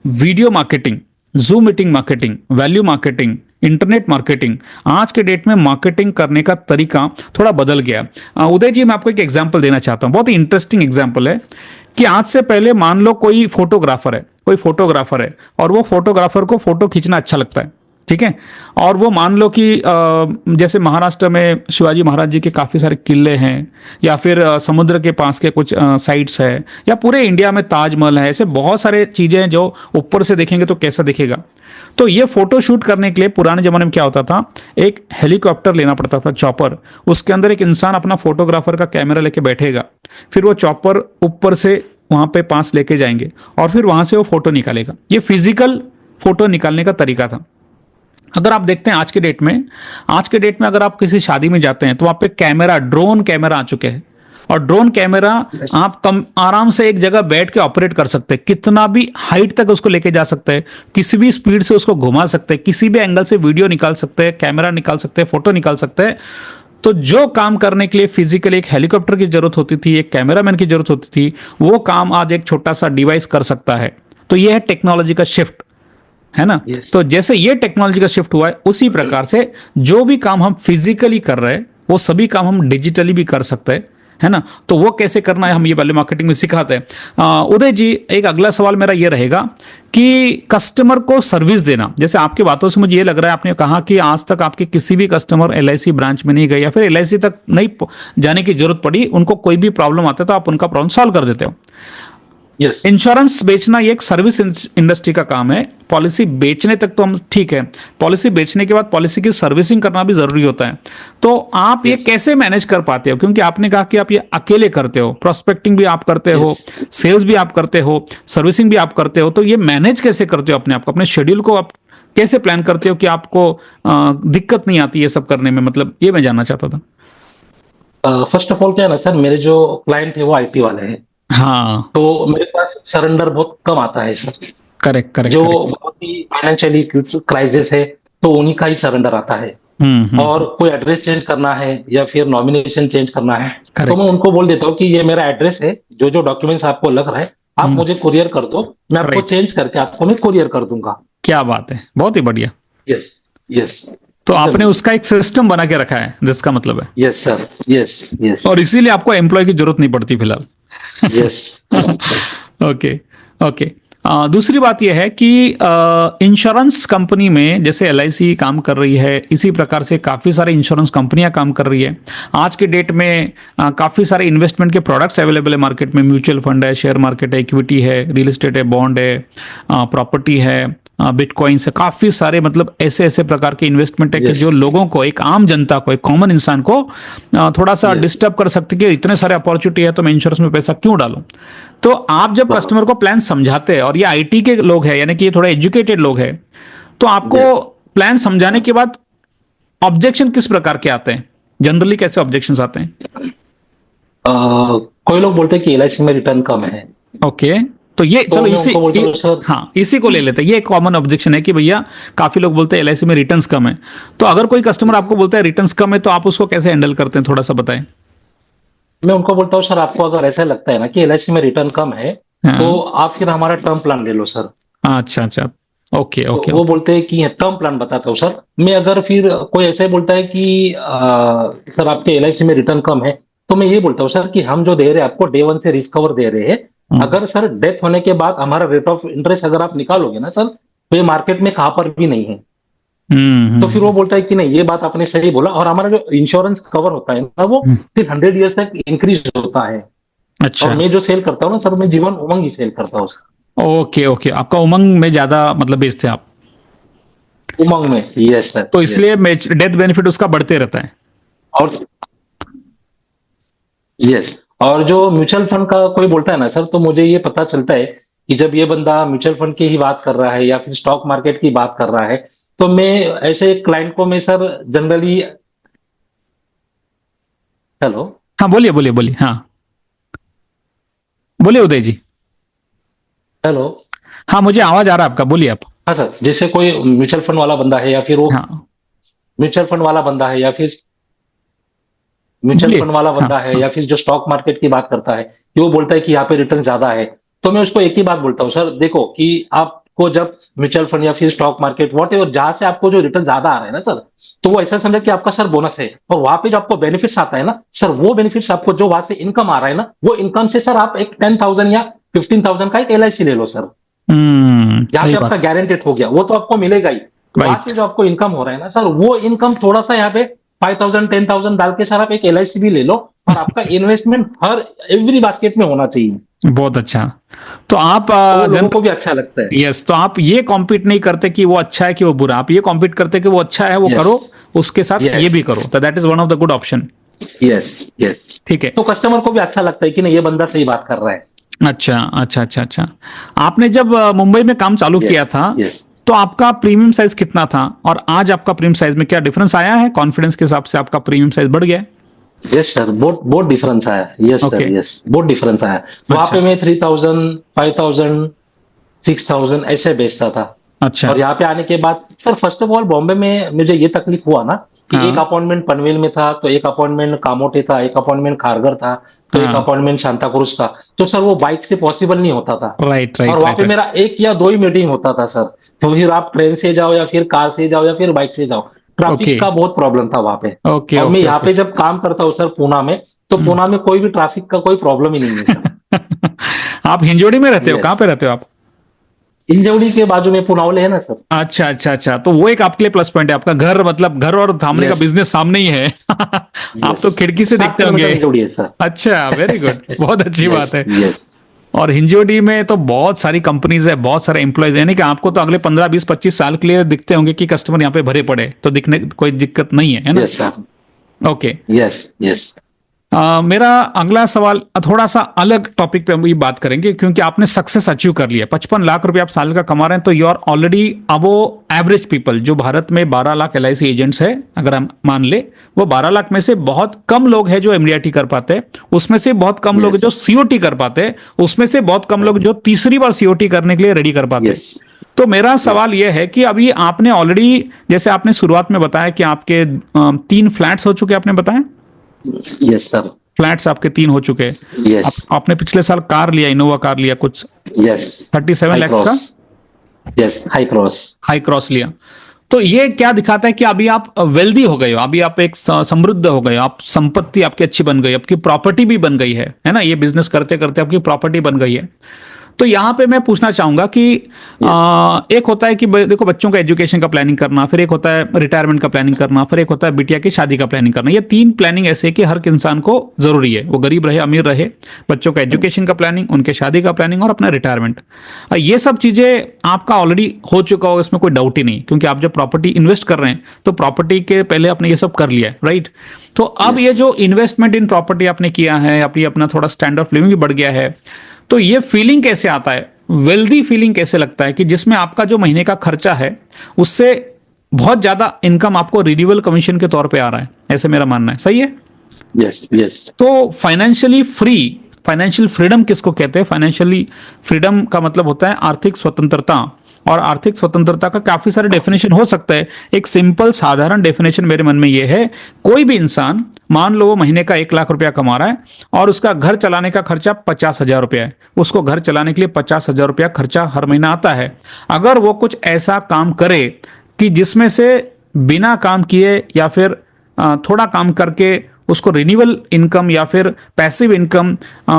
video marketing, zoom meeting marketing, value marketing, internet marketing, आज के डेट में मार्केटिंग करने का तरीका थोड़ा बदल गया। उदय जी, मैं आपको एक एग्जांपल देना चाहता हूं, बहुत ही इंटरेस्टिंग एग्जांपल है कि आज से पहले मान लो कोई फोटोग्राफर है और वो फोटोग्राफर को फोटो खींचना अच्छा लगता है, ठीक है, और वो मान लो कि जैसे महाराष्ट्र में शिवाजी महाराज जी के काफी सारे किले हैं, या फिर समुद्र के पास के कुछ साइट्स है, या पूरे इंडिया में ताजमहल है, ऐसे बहुत सारे चीजें हैं जो ऊपर से देखेंगे तो कैसा दिखेगा। तो ये फोटो शूट करने के लिए पुराने जमाने में क्या होता था, एक हेलीकॉप्टर लेना पड़ता था, चॉपर, उसके अंदर एक इंसान अपना फोटोग्राफर का कैमरा लेके बैठेगा, फिर वो चॉपर ऊपर से वहां पे पास लेके जाएंगे और फिर वहां से वो फोटो निकालेगा। ये फिजिकल फोटो निकालने का तरीका था। अगर आप देखते हैं आज के डेट में अगर आप किसी शादी में जाते हैं तो वहां पे कैमरा, ड्रोन कैमरा आ चुके हैं, और ड्रोन कैमरा आप कम आराम से एक जगह बैठ के ऑपरेट कर सकते हैं, कितना भी हाइट तक उसको लेके जा सकते हैं, किसी भी स्पीड से उसको घुमा सकते हैं, किसी भी एंगल से वीडियो निकाल सकते हैं, कैमरा निकाल सकते हैं, फोटो निकाल सकते हैं। तो जो काम करने के लिए फिजिकली एक हेलीकॉप्टर की जरूरत होती थी, एक कैमरामैन की जरूरत होती थी, वो काम आज एक छोटा सा डिवाइस कर सकता है। तो यह है टेक्नोलॉजी का शिफ्ट, है ना। Yes. तो जैसे ये टेक्नोलॉजी का शिफ्ट हुआ है, उसी प्रकार से जो भी काम हम फिजिकली कर रहे हैं वो सभी काम हम डिजिटली भी कर सकते हैं, है ना। तो वो कैसे करना है हम ये वैल्यू मार्केटिंग में सिखाते हैं। उदय जी, एक अगला सवाल मेरा ये रहेगा कि कस्टमर को सर्विस देना, जैसे आपकी बातों से मुझे ये लग रहा है, आपने कहा कि आज तक आपके किसी भी कस्टमर एलआईसी ब्रांच में नहीं गए या फिर एलआईसी तक नहीं जाने की जरूरत पड़ी, उनको कोई भी प्रॉब्लम आता है तो आप उनका प्रॉब्लम सॉल्व कर देते हो। यस इंश्योरेंस बेचना ये एक सर्विस इंडस्ट्री का काम है। पॉलिसी बेचने तक तो हम ठीक है, पॉलिसी बेचने के बाद पॉलिसी की सर्विसिंग करना भी जरूरी होता है। तो आप ये कैसे मैनेज कर पाते हो, क्योंकि आपने कहा कि आप ये अकेले करते हो, प्रोस्पेक्टिंग भी आप करते हो, सेल्स भी आप करते हो, सर्विसिंग भी आप करते हो, तो ये मैनेज कैसे करते हो अपने आप को, अपने शेड्यूल को आप कैसे प्लान करते हो कि आपको दिक्कत नहीं आती ये सब करने में, मतलब ये मैं जानना चाहता था। फर्स्ट ऑफ ऑल क्या है ना सर, मेरे जो क्लाइंट है वो आईटी वाले हैं, हाँ, तो मेरे पास सरेंडर बहुत कम आता है सर। करेक्ट करेक्ट जो करेक्ट। बहुत ही फाइनेंशियली क्राइसिस है तो उन्हीं का ही सरेंडर आता है। और कोई एड्रेस चेंज करना है या फिर नॉमिनेशन चेंज करना है तो करेक्ट। मैं उनको बोल देता हूँ कि ये मेरा एड्रेस है, जो जो डॉक्यूमेंट्स आपको लग रहा है आप मुझे कुरियर कर दो, मैं आपको Right. चेंज करके आपको मैं कुरियर कर दूंगा। क्या बात है, बहुत ही बढ़िया। यस यस तो आपने उसका एक सिस्टम बना के रखा है, जिसका मतलब है, यस सर, यस यस और इसीलिए आपको एम्प्लॉय की जरूरत नहीं पड़ती फिलहाल। Yes okay okay. दूसरी बात यह है कि इंश्योरेंस कंपनी में जैसे एलआईसी काम कर रही है, इसी प्रकार से काफ़ी सारे इंश्योरेंस कंपनियां काम कर रही है। आज के डेट में काफ़ी सारे इन्वेस्टमेंट के प्रोडक्ट्स अवेलेबल है मार्केट में, म्यूचुअल फंड है, शेयर मार्केट है, इक्विटी है, रियल एस्टेट है, बॉन्ड है, प्रॉपर्टी है, बिटकॉइंस है, काफ़ी सारे मतलब ऐसे ऐसे प्रकार के इन्वेस्टमेंट है कि Yes. जो लोगों को, एक आम जनता को, एक कॉमन इंसान को थोड़ा सा Yes. डिस्टर्ब कर सकते कि इतने सारे अपॉर्चुनिटी है तो मैं इंश्योरेंस में पैसा क्यों डालूं। तो आप जब कस्टमर को प्लान समझाते हैं, और ये आईटी के लोग हैं, यानी कि ये थोड़ा एजुकेटेड लोग हैं, तो आपको Yes. प्लान समझाने के बाद ऑब्जेक्शन किस प्रकार के आते हैं, जनरली कैसे ऑब्जेक्शंस आते हैं? कोई लोग बोलते हैं कि एलआईसी में रिटर्न कम है, ओके, तो ये तो चलो मैं उनको बोलता हूँ सर, हाँ, इसी को ले लेते हैं। ये एक कॉमन ऑब्जेक्शन है कि भैया काफी लोग बोलते हैं एलआईसी में रिटर्न्स कम है। तो अगर कोई कस्टमर आपको बोलता है रिटर्न्स कम है, तो आप उसको कैसे हैंडल करते हैं, थोड़ा सा बताएं। मैं उनको बोलता हूँ सर आपको अगर ऐसा लगता है ना कि एलआईसी में रिटर्न कम है हाँ। तो आप फिर हमारा टर्म प्लान ले लो सर। अच्छा अच्छा, ओके तो ओके। वो बोलते हैं कि टर्म प्लान बताता हूँ सर मैं। अगर फिर कोई ऐसे बोलता है कि सर आपके एलआईसी में रिटर्न कम है, तो मैं ये बोलता हूँ सर कि हम जो दे रहे हैं आपको डे 1 से रिस्क कवर दे रहे हैं। अगर सर डेथ होने के बाद हमारा रेट ऑफ इंटरेस्ट अगर आप निकालोगे ना सर, तो ये मार्केट में कहाँ पर भी नहीं है। तो फिर वो बोलता है कि नहीं ये बात आपने सही बोला, और हमारा जो इंश्योरेंस कवर होता है ना वो फिर 100 ईयर्स तक इंक्रीज होता है। अच्छा, और मैं जो सेल करता हूँ ना सर, मैं जीवन उमंग ही सेल करता हूँ सर। ओके ओके, आपका उमंग में ज्यादा मतलब बेचते हैं आप, उमंग में, यस सर। तो इसलिए डेथ बेनिफिट उसका बढ़ते रहता है। और यस, और जो म्यूचुअल फंड का कोई बोलता है ना सर, तो मुझे ये पता चलता है कि जब ये बंदा म्यूचुअल फंड की ही बात कर रहा है या फिर स्टॉक मार्केट की बात कर रहा है, तो मैं ऐसे क्लाइंट को मैं सर जनरली, हेलो, हाँ बोलिए बोलिए बोलिए, हाँ बोलिए उदय जी। हेलो, हाँ मुझे आवाज आ रहा है आपका, बोलिए आप। हाँ सर, जैसे कोई म्यूचुअल फंड वाला बंदा है या फिर वो हाँ म्यूचुअल फंड वाला बंदा है या फिर म्यूचुअल बोलिए। फंड वाला हाँ बंदा है हाँ। या फिर जो स्टॉक मार्केट की बात करता है कि वो बोलता है कि यहाँ पे रिटर्न ज्यादा है, तो मैं उसको एक ही बात बोलता हूँ, सर देखो कि आपको जब म्यूचुअल फंड या फिर स्टॉक मार्केट वॉट एवर जहां से आपको जो रिटर्न ज्यादा आ रहा है ना सर, तो वो ऐसा समझा कि आपका सर बोनस है, और वहां पे जो आपको बेनिफिट्स आता है ना सर, वो बेनिफिट्स आपको जो वहां से इनकम आ रहा है ना, वो इनकम से सर आप एक 10,000 या 15,000 का एक LIC ले लो सर, जहाँ सही पे आपका बात। गारंटेड हो गया, वो तो आपको मिलेगा ही। वहां से राइट। जो आपको इनकम हो रहा है ना सर, वो इनकम थोड़ा सा यहाँ पे 5,000 10,000 डाल के सर आप एक LIC भी ले लो, और आपका इन्वेस्टमेंट हर एवरी बास्केट में होना चाहिए, बहुत अच्छा। तो आप तो वो लोगों को भी अच्छा लगता है। यस, तो आप ये कॉम्पीट नहीं करते कि वो अच्छा है कि वो बुरा, आप ये कॉम्पीट करते कि वो अच्छा है वो यस करो, उसके साथ ये यस भी करो, तो that is one of the good option. Yes yes ठीक है। तो कस्टमर को भी अच्छा लगता है कि नहीं, ये बंदा सही बात कर रहा है। अच्छा अच्छा अच्छा अच्छा। आपने जब मुंबई में काम चालू यस किया था, यस तो आपका प्रीमियम साइज कितना था और आज आपका प्रीमियम साइज में क्या डिफरेंस आया है? कॉन्फिडेंस के हिसाब से आपका प्रीमियम साइज बढ़ गया है? यस सर, बहुत बहुत डिफरेंस आया, यस सर ओके। यस, बहुत डिफरेंस आया। वहां अच्छा पे मैं 3,000 5,000 6,000 ऐसे बेचता था, अच्छा। और यहाँ पे आने के बाद sir first of all Bombay में मुझे ये तकलीफ हुआ ना कि एक हाँ अपॉइंटमेंट पनवेल में था, तो एक अपॉइंटमेंट कामोटे था, एक अपॉइंटमेंट खारघर था, तो एक हाँ। अपॉइंटमेंट सांता क्रूज था, तो सर वो बाइक से पॉसिबल नहीं होता था, राइट और राइट वहां राइट पे राइट। मेरा एक या दो ही मीटिंग होता था सर, तो फिर आप ट्रेन से जाओ या फिर कार से जाओ या फिर बाइक से जाओ, ओके ट्रैफिक का बहुत प्रॉब्लम था वहां पे। ओके और मैं ओके यहाँ ओके। पे जब काम करता हूँ सर पूना में, तो पूना में कोई भी ट्रैफिक का कोई प्रॉब्लम ही नहीं है सर। आप हिंजोड़ी में रहते हो? कहाँ यस, पे रहते हो आप? इंजौड़ी के बाजू में पुनावले है ना सर। अच्छा अच्छा अच्छा, तो वो एक आपके लिए प्लस पॉइंट है, आपका घर मतलब घर और सामने का यस बिजनेस सामने ही है। आप यस, तो खिड़की से सात देखते किलोमीटर होंगे। इंजौड़ी है सर। अच्छा, वेरी गुड, बहुत अच्छी यस बात है। यस और हिंजोडी में तो बहुत सारी कंपनीज है, बहुत सारे एम्प्लॉयज है, यानी कि आपको तो अगले 15 20 25 साल के लिए दिखते होंगे कि कस्टमर यहाँ पे भरे पड़े, तो दिखने कोई दिक्कत नहीं है, है ना? Yes sir, okay. Yes yes मेरा अगला सवाल थोड़ा सा अलग टॉपिक पे हम ये बात करेंगे, क्योंकि आपने सक्सेस अचीव कर लिया, 55 लाख रुपए आप साल का कमा रहे हैं, तो you are already above average people. जो भारत में 12 लाख LIC एजेंट्स है, अगर हम मान ले, वो 12 लाख में से बहुत कम लोग हैं जो MDRT कर पाते हैं, उसमें से बहुत कम लोग हैं यस जो COT कर पाते हैं, उसमें से बहुत कम लोग जो तीसरी बार COT करने के लिए रेडी कर पाते हैं। यस तो मेरा यस सवाल यह है कि अभी आपने ऑलरेडी, जैसे आपने शुरुआत में बताया कि आपके 3 फ्लैट्स हो चुके, आपने बताया यस सर, फ्लैट्स आपके 3 हो चुके हैं। यस आपने पिछले साल कार लिया, इनोवा कार लिया कुछ यस 37 हाई लैक्स का, cross, yes high cross. High cross लिया। तो ये क्या दिखाता है कि अभी आप वेल्दी हो गए हो, अभी आप एक समृद्ध हो गए हो, आप संपत्ति आपकी अच्छी बन गई, आपकी प्रॉपर्टी भी बन गई है ना? ये बिजनेस करते करते आपकी प्रॉपर्टी बन गई है। तो यहां पे मैं पूछना चाहूंगा कि एक होता है कि देखो बच्चों का एजुकेशन का प्लानिंग करना, फिर एक होता है रिटायरमेंट का प्लानिंग करना, फिर एक होता है बिटिया की शादी का प्लानिंग करना। ये 3 प्लानिंग ऐसे है कि हर इंसान को जरूरी है, वो गरीब रहे अमीर रहे। बच्चों का एजुकेशन का प्लानिंग, उनके शादी का प्लानिंग और अपना रिटायरमेंट। ये सब चीजें आपका ऑलरेडी हो चुका हो, इसमें कोई डाउट ही नहीं, क्योंकि आप जब प्रॉपर्टी इन्वेस्ट कर रहे हैं तो प्रॉपर्टी के पहले आपने ये सब कर लिया है, राइट? तो अब ये यस जो इन्वेस्टमेंट इन प्रॉपर्टी आपने किया है, अपना थोड़ा स्टैंडर्ड ऑफ लिविंग भी बढ़ गया है, तो ये फीलिंग कैसे आता है, वेल्दी फीलिंग कैसे लगता है कि जिसमें आपका जो महीने का खर्चा है उससे बहुत ज्यादा इनकम आपको रिन्यूअल कमीशन के तौर पे आ रहा है, ऐसे मेरा मानना है, सही है? यस यस तो फाइनेंशियली फ्री, फाइनेंशियल फ्रीडम किसको कहते हैं? फाइनेंशियली फ्रीडम का मतलब होता है आर्थिक स्वतंत्रता, और आर्थिक स्वतंत्रता का काफी सारे डेफिनेशन हो सकता है। एक सिंपल साधारण डेफिनेशन मेरे मन में यह है, कोई भी इंसान, मान लो वो महीने का 1 लाख रुपया कमा रहा है और उसका घर चलाने का खर्चा 50,000 रुपया है, उसको घर चलाने के लिए 50,000 रुपया खर्चा हर महीना आता है। अगर वो कुछ ऐसा काम करे कि जिसमें से बिना काम किए या फिर थोड़ा काम करके उसको रिन्यूअल इनकम या फिर पैसिव इनकम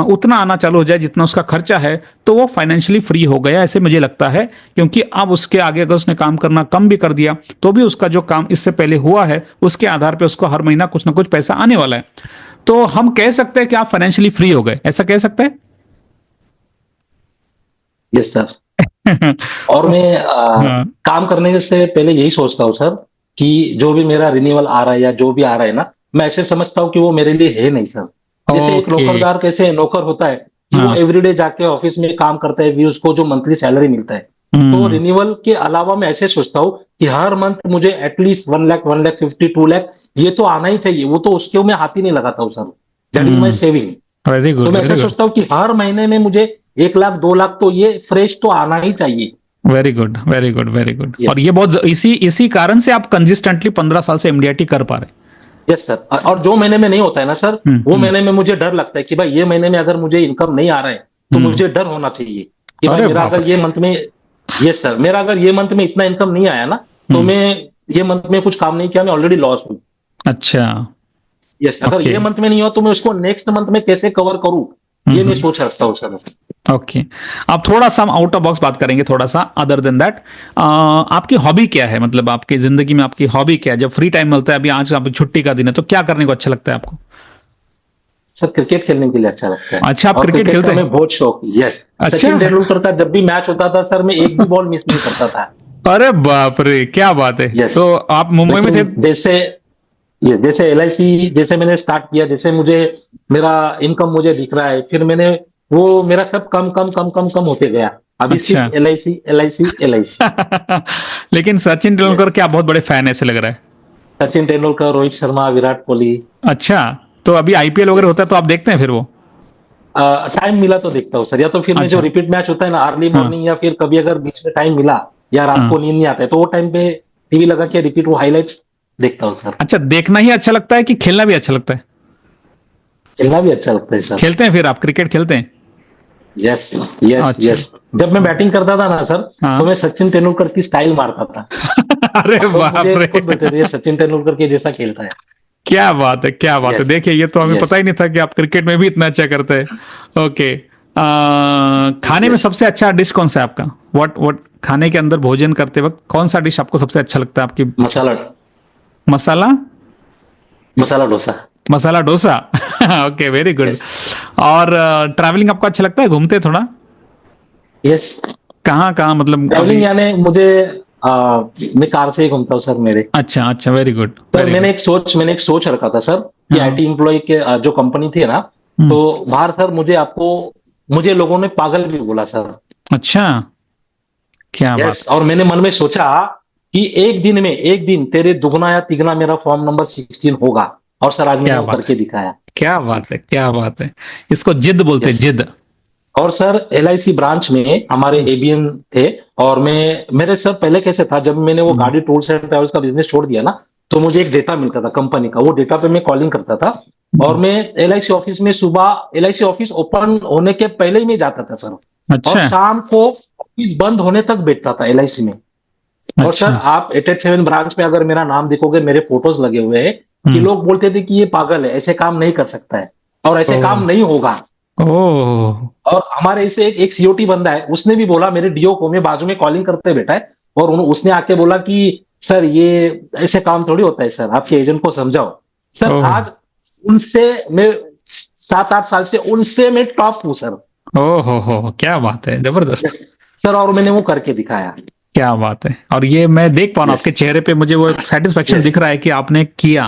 उतना आना चालू हो जाए जितना उसका खर्चा है, तो वो फाइनेंशियली फ्री हो गया, ऐसे मुझे लगता है। क्योंकि अब उसके आगे अगर उसने काम करना कम भी कर दिया तो भी उसका जो काम इससे पहले हुआ है उसके आधार पर उसको हर महीना कुछ ना कुछ पैसा आने वाला है। तो हम कह सकते हैं कि आप फाइनेंशियली फ्री हो गए, ऐसा कह सकते यस सर। हैं? और तो मैं हाँ। काम करने से पहले यही सोचता हूँ सर कि जो भी मेरा रिन्यूअल आ रहा है या जो भी आ रहा है ना, मैं ऐसे समझता हूँ कि वो मेरे लिए है नहीं सर। जैसे एक ओके। नौकरदार कैसे नौकर होता है कि वो हाँ। एवरीडे जाके ऑफिस में काम करता है, भी उसको जो मंथली सैलरी मिलता है, तो हम्म। रिन्यूअल के अलावा मैं ऐसे सोचता हूँ कि हर मंथ मुझे एटलीस्ट 1 लाख 1,50,000 2 लाख ये तो आना ही चाहिए। वो तो उसके मैं हाथ ही नहीं लगाता हूँ sir, that is my hmm. Saving. Very तो गुड मैं वेरी ऐसा गुड। सोचता हूँ कि हर महीने में मुझे 1 लाख 2 लाख तो ये फ्रेश तो आना ही चाहिए। Very good, very good, very good. Yes और ये बहुत इसी इसी कारण से आप कंसिस्टेंटली 15 साल से एमडीआईटी कर पा रहे यस सर। और जो महीने में नहीं होता है ना सर, हैं। वो महीने में मुझे डर लगता है कि भाई ये महीने में अगर मुझे इनकम नहीं आ रहा है तो हम्म। मुझे डर होना चाहिए कि भाई अरे मेरा बाप अगर रे। ये मंथ में, यस सर, मेरा अगर ये मंथ में इतना इनकम नहीं आया ना, तो हम्म। मैं ये मंथ में कुछ काम नहीं किया, मैं ऑलरेडी लॉस हूँ। अच्छा। यस, अगर ओके। ये मंथ में नहीं हुआ तो मैं उसको नेक्स्ट मंथ में कैसे कवर करूँ, ये मैं हम्म। सोच रखता हूँ सर। ओके। अब थोड़ा सा हम आउट ऑफ बॉक्स बात करेंगे, थोड़ा सा अदर देन दैट। आपकी हॉबी क्या है, मतलब आपकी जिंदगी में आपकी हॉबी क्या है? जब फ्री टाइम मिलता है, अभी आज आप छुट्टी का दिन है, तो क्या करने को अच्छा लगता है आपको? सर क्रिकेट खेलने के लिए अच्छा लगता है, अच्छा, आप और क्रिकेट क्रिकेट का खेलते मैं हैं? बहुत शौक। यस, अच्छा। सचिन तेंदुलकर का जब भी मैच होता था सर, मैं एक भी बॉल मिस नहीं करता था। अरे बाप रे, क्या बात है! यस, तो आप मुंबई में थे? लेकिन जैसे, ये जैसे एलआईसी जैसे मैंने स्टार्ट किया, जैसे मुझे मेरा इनकम मुझे दिख रहा है, फिर मैंने वो मेरा सब कम कम कम कम कम होते गया। अभी अच्छा। सिर्फ एलआईसी एलआईसी एलआईसी। लेकिन सचिन यस, तेंदुलकर के आप बहुत बड़े फैन ऐसे लग रहा है। सचिन तेंदुलकर, रोहित शर्मा, विराट कोहली। अच्छा। तो अभी आईपीएल वगैरह यस, होता है तो आप देखते हैं फिर वो? टाइम मिला तो देखता हूँ सर, या तो फिर मैं जो अच्छा। रिपीट मैच होता है ना अर्ली हाँ। मॉर्निंग, या फिर कभी अगर बीच में टाइम मिला या रात हाँ। को नींद नहीं आता है, तो वो टाइम पे टीवी लगा के रिपीट वो हाइलाइट्स देखता हूँ सर। अच्छा, देखना ही अच्छा लगता है कि खेलना भी अच्छा लगता है? खेलना भी अच्छा लगता है सर। खेलते हैं फिर आप, क्रिकेट खेलते हैं? यस यस अच्छा। यस। जब मैं बैटिंग करता था ना सर, तो हाँ। मैं सचिन तेंदुलकर की स्टाइल मारता था। अरे और लोग बाप मुझे रे। खुद बोलते थे ये सचिन तेंदुलकर के जैसा खेलता है। क्या बात है, क्या बात है! यस देखिए, ये तो हमें यस पता ही नहीं था कि आप क्रिकेट में भी इतना अच्छा करते हैं। ओके। खाने में यस। सबसे अच्छा डिश कौन सा है आपका? व्हाट खाने के अंदर भोजन करते वक्त कौन सा डिश आपको सबसे अच्छा लगता है आपकी? Masala masala? Masala dosa. Masala dosa. Okay, very good. Yes और ट्रैवलिंग आपको अच्छा लगता है? घूमते हैं थोड़ा? यस। कहाँ कहाँ, मतलब ट्रैवलिंग अभी? यानी मुझे, मैं कार से ही घूमता हूँ सर मेरे। अच्छा अच्छा, very good, sir very good. मैंने एक सोच रखा था सर, कि हाँ। आईटी एम्प्लॉय के जो कंपनी थी ना, हम्म। तो बाहर सर मुझे लोगों ने पागल भी बोला सर। अच्छा। क्या यस, बात! और मैंने मन में सोचा कि एक दिन तेरे दुगना या तिगना मेरा फॉर्म नंबर 16 होगा, और सर आज मैंने क्या वो बात करके है! दिखाया। क्या बात है! क्या बात है! इसको जिद बोलते हैं, यस, जिद। और सर एलआईसी ब्रांच में हमारे हम्म। एबीएन थे, और मैं मेरे सर पहले कैसे था, जब मैंने वो हम्म। गाड़ी टूर्स एंड ट्रैवल्स का बिजनेस छोड़ दिया ना, तो मुझे एक डेटा मिलता था कंपनी का, वो डेटा पे मैं कॉलिंग करता था। और हम्म। मैं एलआईसी ऑफिस में सुबह एलआईसी ऑफिस ओपन होने के पहले ही मैं जाता था सर, और अच्छा। शाम को ऑफिस बंद होने तक बैठता था एलआईसी में। और सर अच्छा। आप 887 ब्रांच में अगर मेरा नाम देखोगे, मेरे फोटोज लगे हुए हैं, कि हम्म। लोग बोलते थे कि ये पागल है, ऐसे काम नहीं कर सकता है, और ऐसे ओह। काम नहीं होगा। ओह। और हमारे इसे एक सीओटी बंदा है, उसने भी बोला मेरे डीओ को, मैं बाजू में कॉलिंग करते बैठा है, और उसने आके बोला कि सर ये ऐसे काम थोड़ी होता है सर, आपके एजेंट को समझाओ। Sir oh. आज उनसे मैं 7-8 साल से उनसे मैं टॉप हूँ सर। ओह हो, क्या बात है, जबरदस्त! यस सर, और मैंने वो करके दिखाया। क्या बात है! और ये मैं देख पा रहा हूँ यस आपके चेहरे पे, मुझे वो एक सेटिस्फेक्शन यस। दिख रहा है कि आपने किया।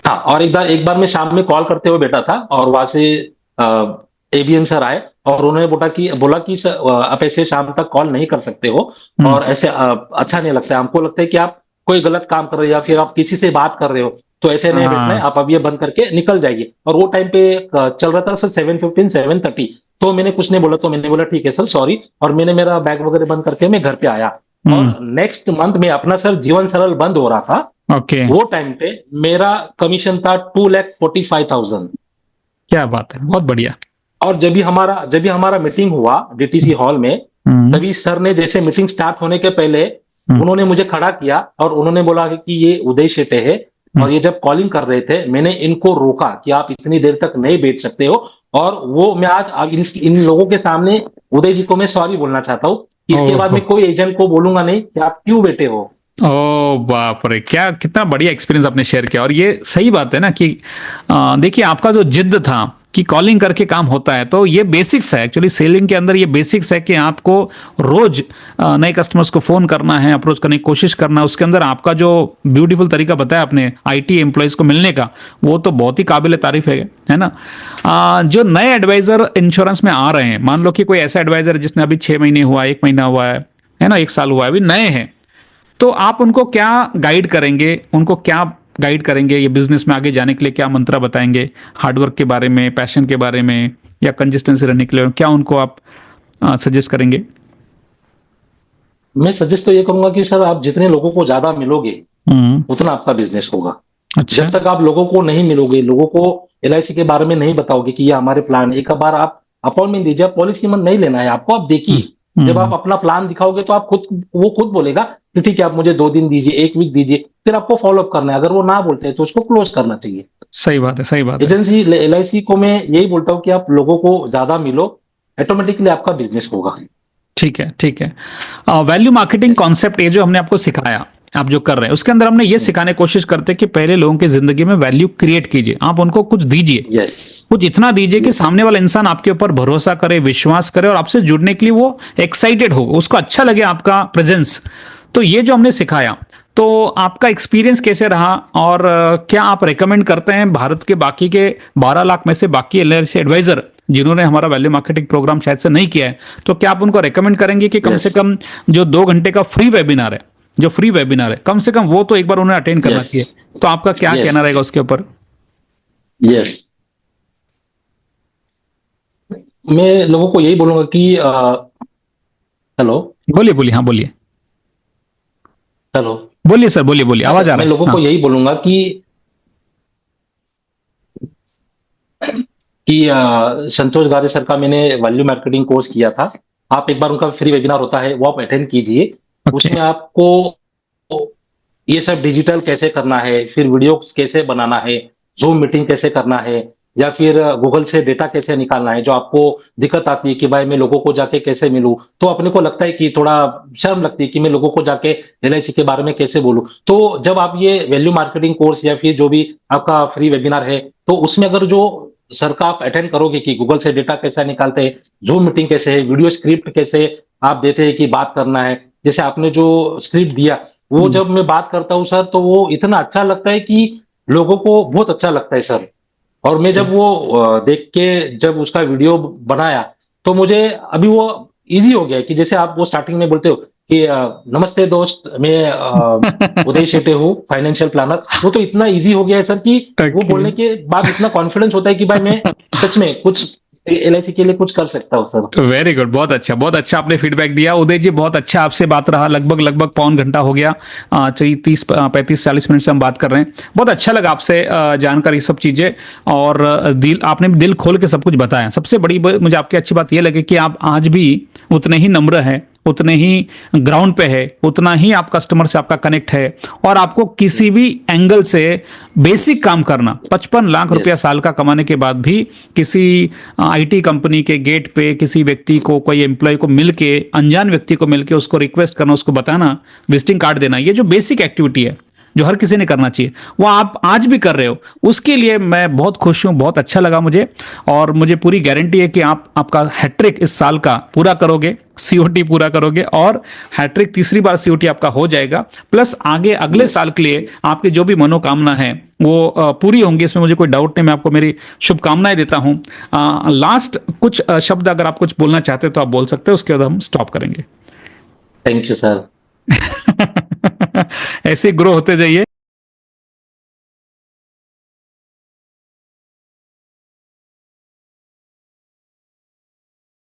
हाँ, और एक बार मैं शाम में कॉल करते हुए बैठा था, और वहां से एबीएन सर आए, और उन्होंने बोला कि सर आप ऐसे शाम तक कॉल नहीं कर सकते हो, हम्म। और ऐसे अच्छा नहीं लगता है, हमको लगता है कि आप कोई गलत काम कर रहे हो, या फिर आप किसी से बात कर रहे हो, तो ऐसे नहीं बैठना है, हाँ। आप अब ये बंद करके निकल जाइए। और वो टाइम पे चल रहा था सर 7:15 7:30। तो मैंने कुछ नहीं बोला, तो मैंने बोला ठीक है सर, सॉरी, और मैंने मेरा बैग वगैरह बंद करके मैं घर पे आया। हम्म। और नेक्स्ट मंथ में अपना सर जीवन सरल बंद हो रहा था, ओके। वो टाइम पे मेरा कमीशन था 2,45,000। क्या बात है, बहुत बढ़िया। और जब भी हमारा मीटिंग हुआ डीटीसी हॉल में, हम्म। तभी सर ने जैसे मीटिंग स्टार्ट होने के पहले हम्म। उन्होंने मुझे खड़ा किया, और उन्होंने बोला कि ये उदय शेटे है, हम्म। और ये जब कॉलिंग कर रहे थे, मैंने इनको रोका कि आप इतनी देर तक नहीं बैठ सकते हो। और वो मैं आज अब इन लोगों के सामने उदय जी को मैं सॉरी बोलना चाहता हूँ, इसके बाद ओह। मैं कोई एजेंट को बोलूंगा नहीं कि आप क्यों बैठे हो। ओ बाप रे, क्या कितना बढ़िया एक्सपीरियंस आपने शेयर किया! और ये सही बात है ना कि देखिए, आपका जो जिद था कि कॉलिंग करके काम होता है, तो ये बेसिक्स है एक्चुअली सेलिंग के अंदर। ये बेसिक्स है कि आपको रोज नए कस्टमर्स को फोन करना है, अप्रोच करने की कोशिश करना है। उसके अंदर आपका जो ब्यूटीफुल तरीका बताया आपने आईटी एम्प्लॉयज को मिलने का, वो तो बहुत ही काबिल तारीफ है ना? जो नए एडवाइजर इंश्योरेंस में आ रहे हैं, मान लो कि कोई ऐसा एडवाइजर जिसने अभी 6 महीने हुआ, 1 महीना हुआ है ना, 1 साल हुआ है, अभी नए हैं, तो आप उनको क्या गाइड करेंगे? उनको क्या गाइड करेंगे ये बिजनेस में आगे जाने के लिए? क्या मंत्र बताएंगे हार्डवर्क के बारे में, पैशन के बारे में, या कंसिस्टेंसी रहने के लिए क्या उनको आप सजेस्ट करेंगे? मैं सजेस्ट तो ये करूंगा कि सर आप जितने लोगों को ज्यादा मिलोगे उतना आपका बिजनेस होगा। अच्छा। जब तक आप लोगों को नहीं मिलोगे, लोगों को एलआईसी के बारे में नहीं बताओगे कि ये हमारे प्लान है, एक बार आप अपॉइंटमेंट दीजिए, पॉलिसी मन नहीं लेना है आपको, आप हम्म, देखिए। जब आप हम्म, अपना प्लान दिखाओगे तो आप खुद, वो खुद बोलेगा कि ठीक है आप मुझे 2 दिन दीजिए, 1 वीक दीजिए, फिर आपको फॉलोअप करना है। अगर वो ना बोलते हैं तो उसको क्लोज करना चाहिए। सही बात है, सही बात है। एजेंसी एलआईसी को मैं यही बोलता हूँ कि आप लोगों को ज्यादा मिलो, ऑटोमेटिकली आपका बिजनेस होगा। ठीक है, ठीक है। वैल्यू मार्केटिंग कॉन्सेप्ट ये जो हमने आपको सिखाया, आप जो कर रहे हैं उसके अंदर हमने ये सिखाने की कोशिश करते हैं कि पहले लोगों की जिंदगी में वैल्यू क्रिएट कीजिए, आप उनको कुछ दीजिए, यस। कुछ इतना दीजिए कि सामने वाला इंसान आपके ऊपर भरोसा करे, विश्वास करे और आपसे जुड़ने के लिए वो एक्साइटेड हो, उसको अच्छा लगे आपका प्रेजेंस। तो ये जो हमने सिखाया, तो आपका एक्सपीरियंस कैसे रहा और क्या आप रेकमेंड करते हैं भारत के बाकी के 12 लाख में से बाकी एलआईसी एडवाइजर जिन्होंने हमारा वैल्यू मार्केटिंग प्रोग्राम शायद से नहीं किया है, तो क्या आप उनको रेकमेंड करेंगे कि कम से यस। कम जो 2 घंटे का फ्री वेबिनार है, जो फ्री वेबिनार है कम से कम वो तो एक बार उन्हें अटेंड करना यस। चाहिए? तो आपका क्या यस। कहना रहेगा उसके ऊपर? यस। मैं लोगों को यही बोलूंगा कि हेलो। बोलिए, बोलिए, हाँ बोलिए। हेलो। बोलिए सर, बोलिए, बोलिए, हाँ आवाज सर, आ मैं रहा है, लोगों को हाँ। यही बोलूंगा कि संतोष गारे सर का मैंने वैल्यू मार्केटिंग कोर्स किया था। आप एक बार उनका फ्री वेबिनार होता है वो आप अटेंड कीजिए। ओके। उसमें आपको ये सब डिजिटल कैसे करना है, फिर वीडियो कैसे बनाना है, जूम मीटिंग कैसे करना है, या फिर गूगल से डेटा कैसे निकालना है। जो आपको दिक्कत आती है कि भाई मैं लोगों को जाके कैसे मिलूं, तो अपने को लगता है कि थोड़ा शर्म लगती है कि मैं लोगों को जाके एलआईसी के बारे में कैसे बोलूं। तो जब आप ये वैल्यू मार्केटिंग कोर्स या फिर जो भी आपका फ्री वेबिनार है, तो उसमें अगर जो सर का आप अटेंड करोगे कि गूगल से डेटा कैसे निकालते हैं, जूम मीटिंग कैसे है, वीडियो स्क्रिप्ट कैसे आप देते हैं कि बात करना है, जैसे आपने जो स्क्रिप्ट दिया, वो हम्म, जब मैं बात करता हूँ सर, तो वो इतना अच्छा लगता है कि लोगों को बहुत अच्छा लगता है सर। और मैं जब वो देख के जब उसका वीडियो बनाया, तो मुझे अभी वो इजी हो गया है कि जैसे आप वो स्टार्टिंग में बोलते हो कि नमस्ते दोस्त, मैं उदय शेटे हूँ, फाइनेंशियल प्लानर। वो तो इतना इजी हो गया है सर कि वो ओके। बोलने के बाद इतना कॉन्फिडेंस होता है कि भाई मैं सच में कुछ एलआईसी के लिए कुछ कर सकता हूँ सर। वेरी गुड, बहुत अच्छा, बहुत अच्छा आपने फीडबैक दिया उदय जी, बहुत अच्छा आपसे बात रहा, लगभग लगभग पौन घंटा हो गया। चाहिए 30 35 40 मिनट से हम बात कर रहे हैं। बहुत अच्छा लगा आपसे जानकर ये सब चीजें, और दिल आपने दिल खोल के सब कुछ बताया। सबसे बड़ी मुझे आपकी अच्छी बात ये लगी कि आप आज भी उतने ही नम्र हैं, उतने ही ग्राउंड पे है, उतना ही आप कस्टमर से आपका कनेक्ट है, और आपको किसी भी एंगल से बेसिक काम करना, 55 लाख रुपया यस। साल का कमाने के बाद भी किसी आईटी कंपनी के गेट पे किसी व्यक्ति को, कोई एम्प्लॉय को मिलके, अनजान व्यक्ति को मिलके उसको रिक्वेस्ट करना, उसको बताना, विजिटिंग कार्ड देना, ये जो बेसिक एक्टिविटी है जो हर किसी ने करना चाहिए, वो आप आज भी कर रहे हो। उसके लिए मैं बहुत खुश हूं, बहुत अच्छा लगा मुझे, और मुझे पूरी गारंटी है कि आप आपका हैट्रिक इस साल का पूरा करोगे, सीओटी पूरा करोगे, और हैट्रिक तीसरी बार सीओटी आपका हो जाएगा। प्लस आगे अगले यस। साल के लिए आपकी जो भी मनोकामना है वो पूरी होंगी, इसमें मुझे कोई डाउट नहीं। मैं आपको मेरी शुभकामनाएं देता हूं। लास्ट कुछ शब्द अगर आप कुछ बोलना चाहते हो तो आप बोल सकते हो, उसके बाद हम स्टॉप करेंगे। Thank you sir. ऐसे ग्रो होते जाइए।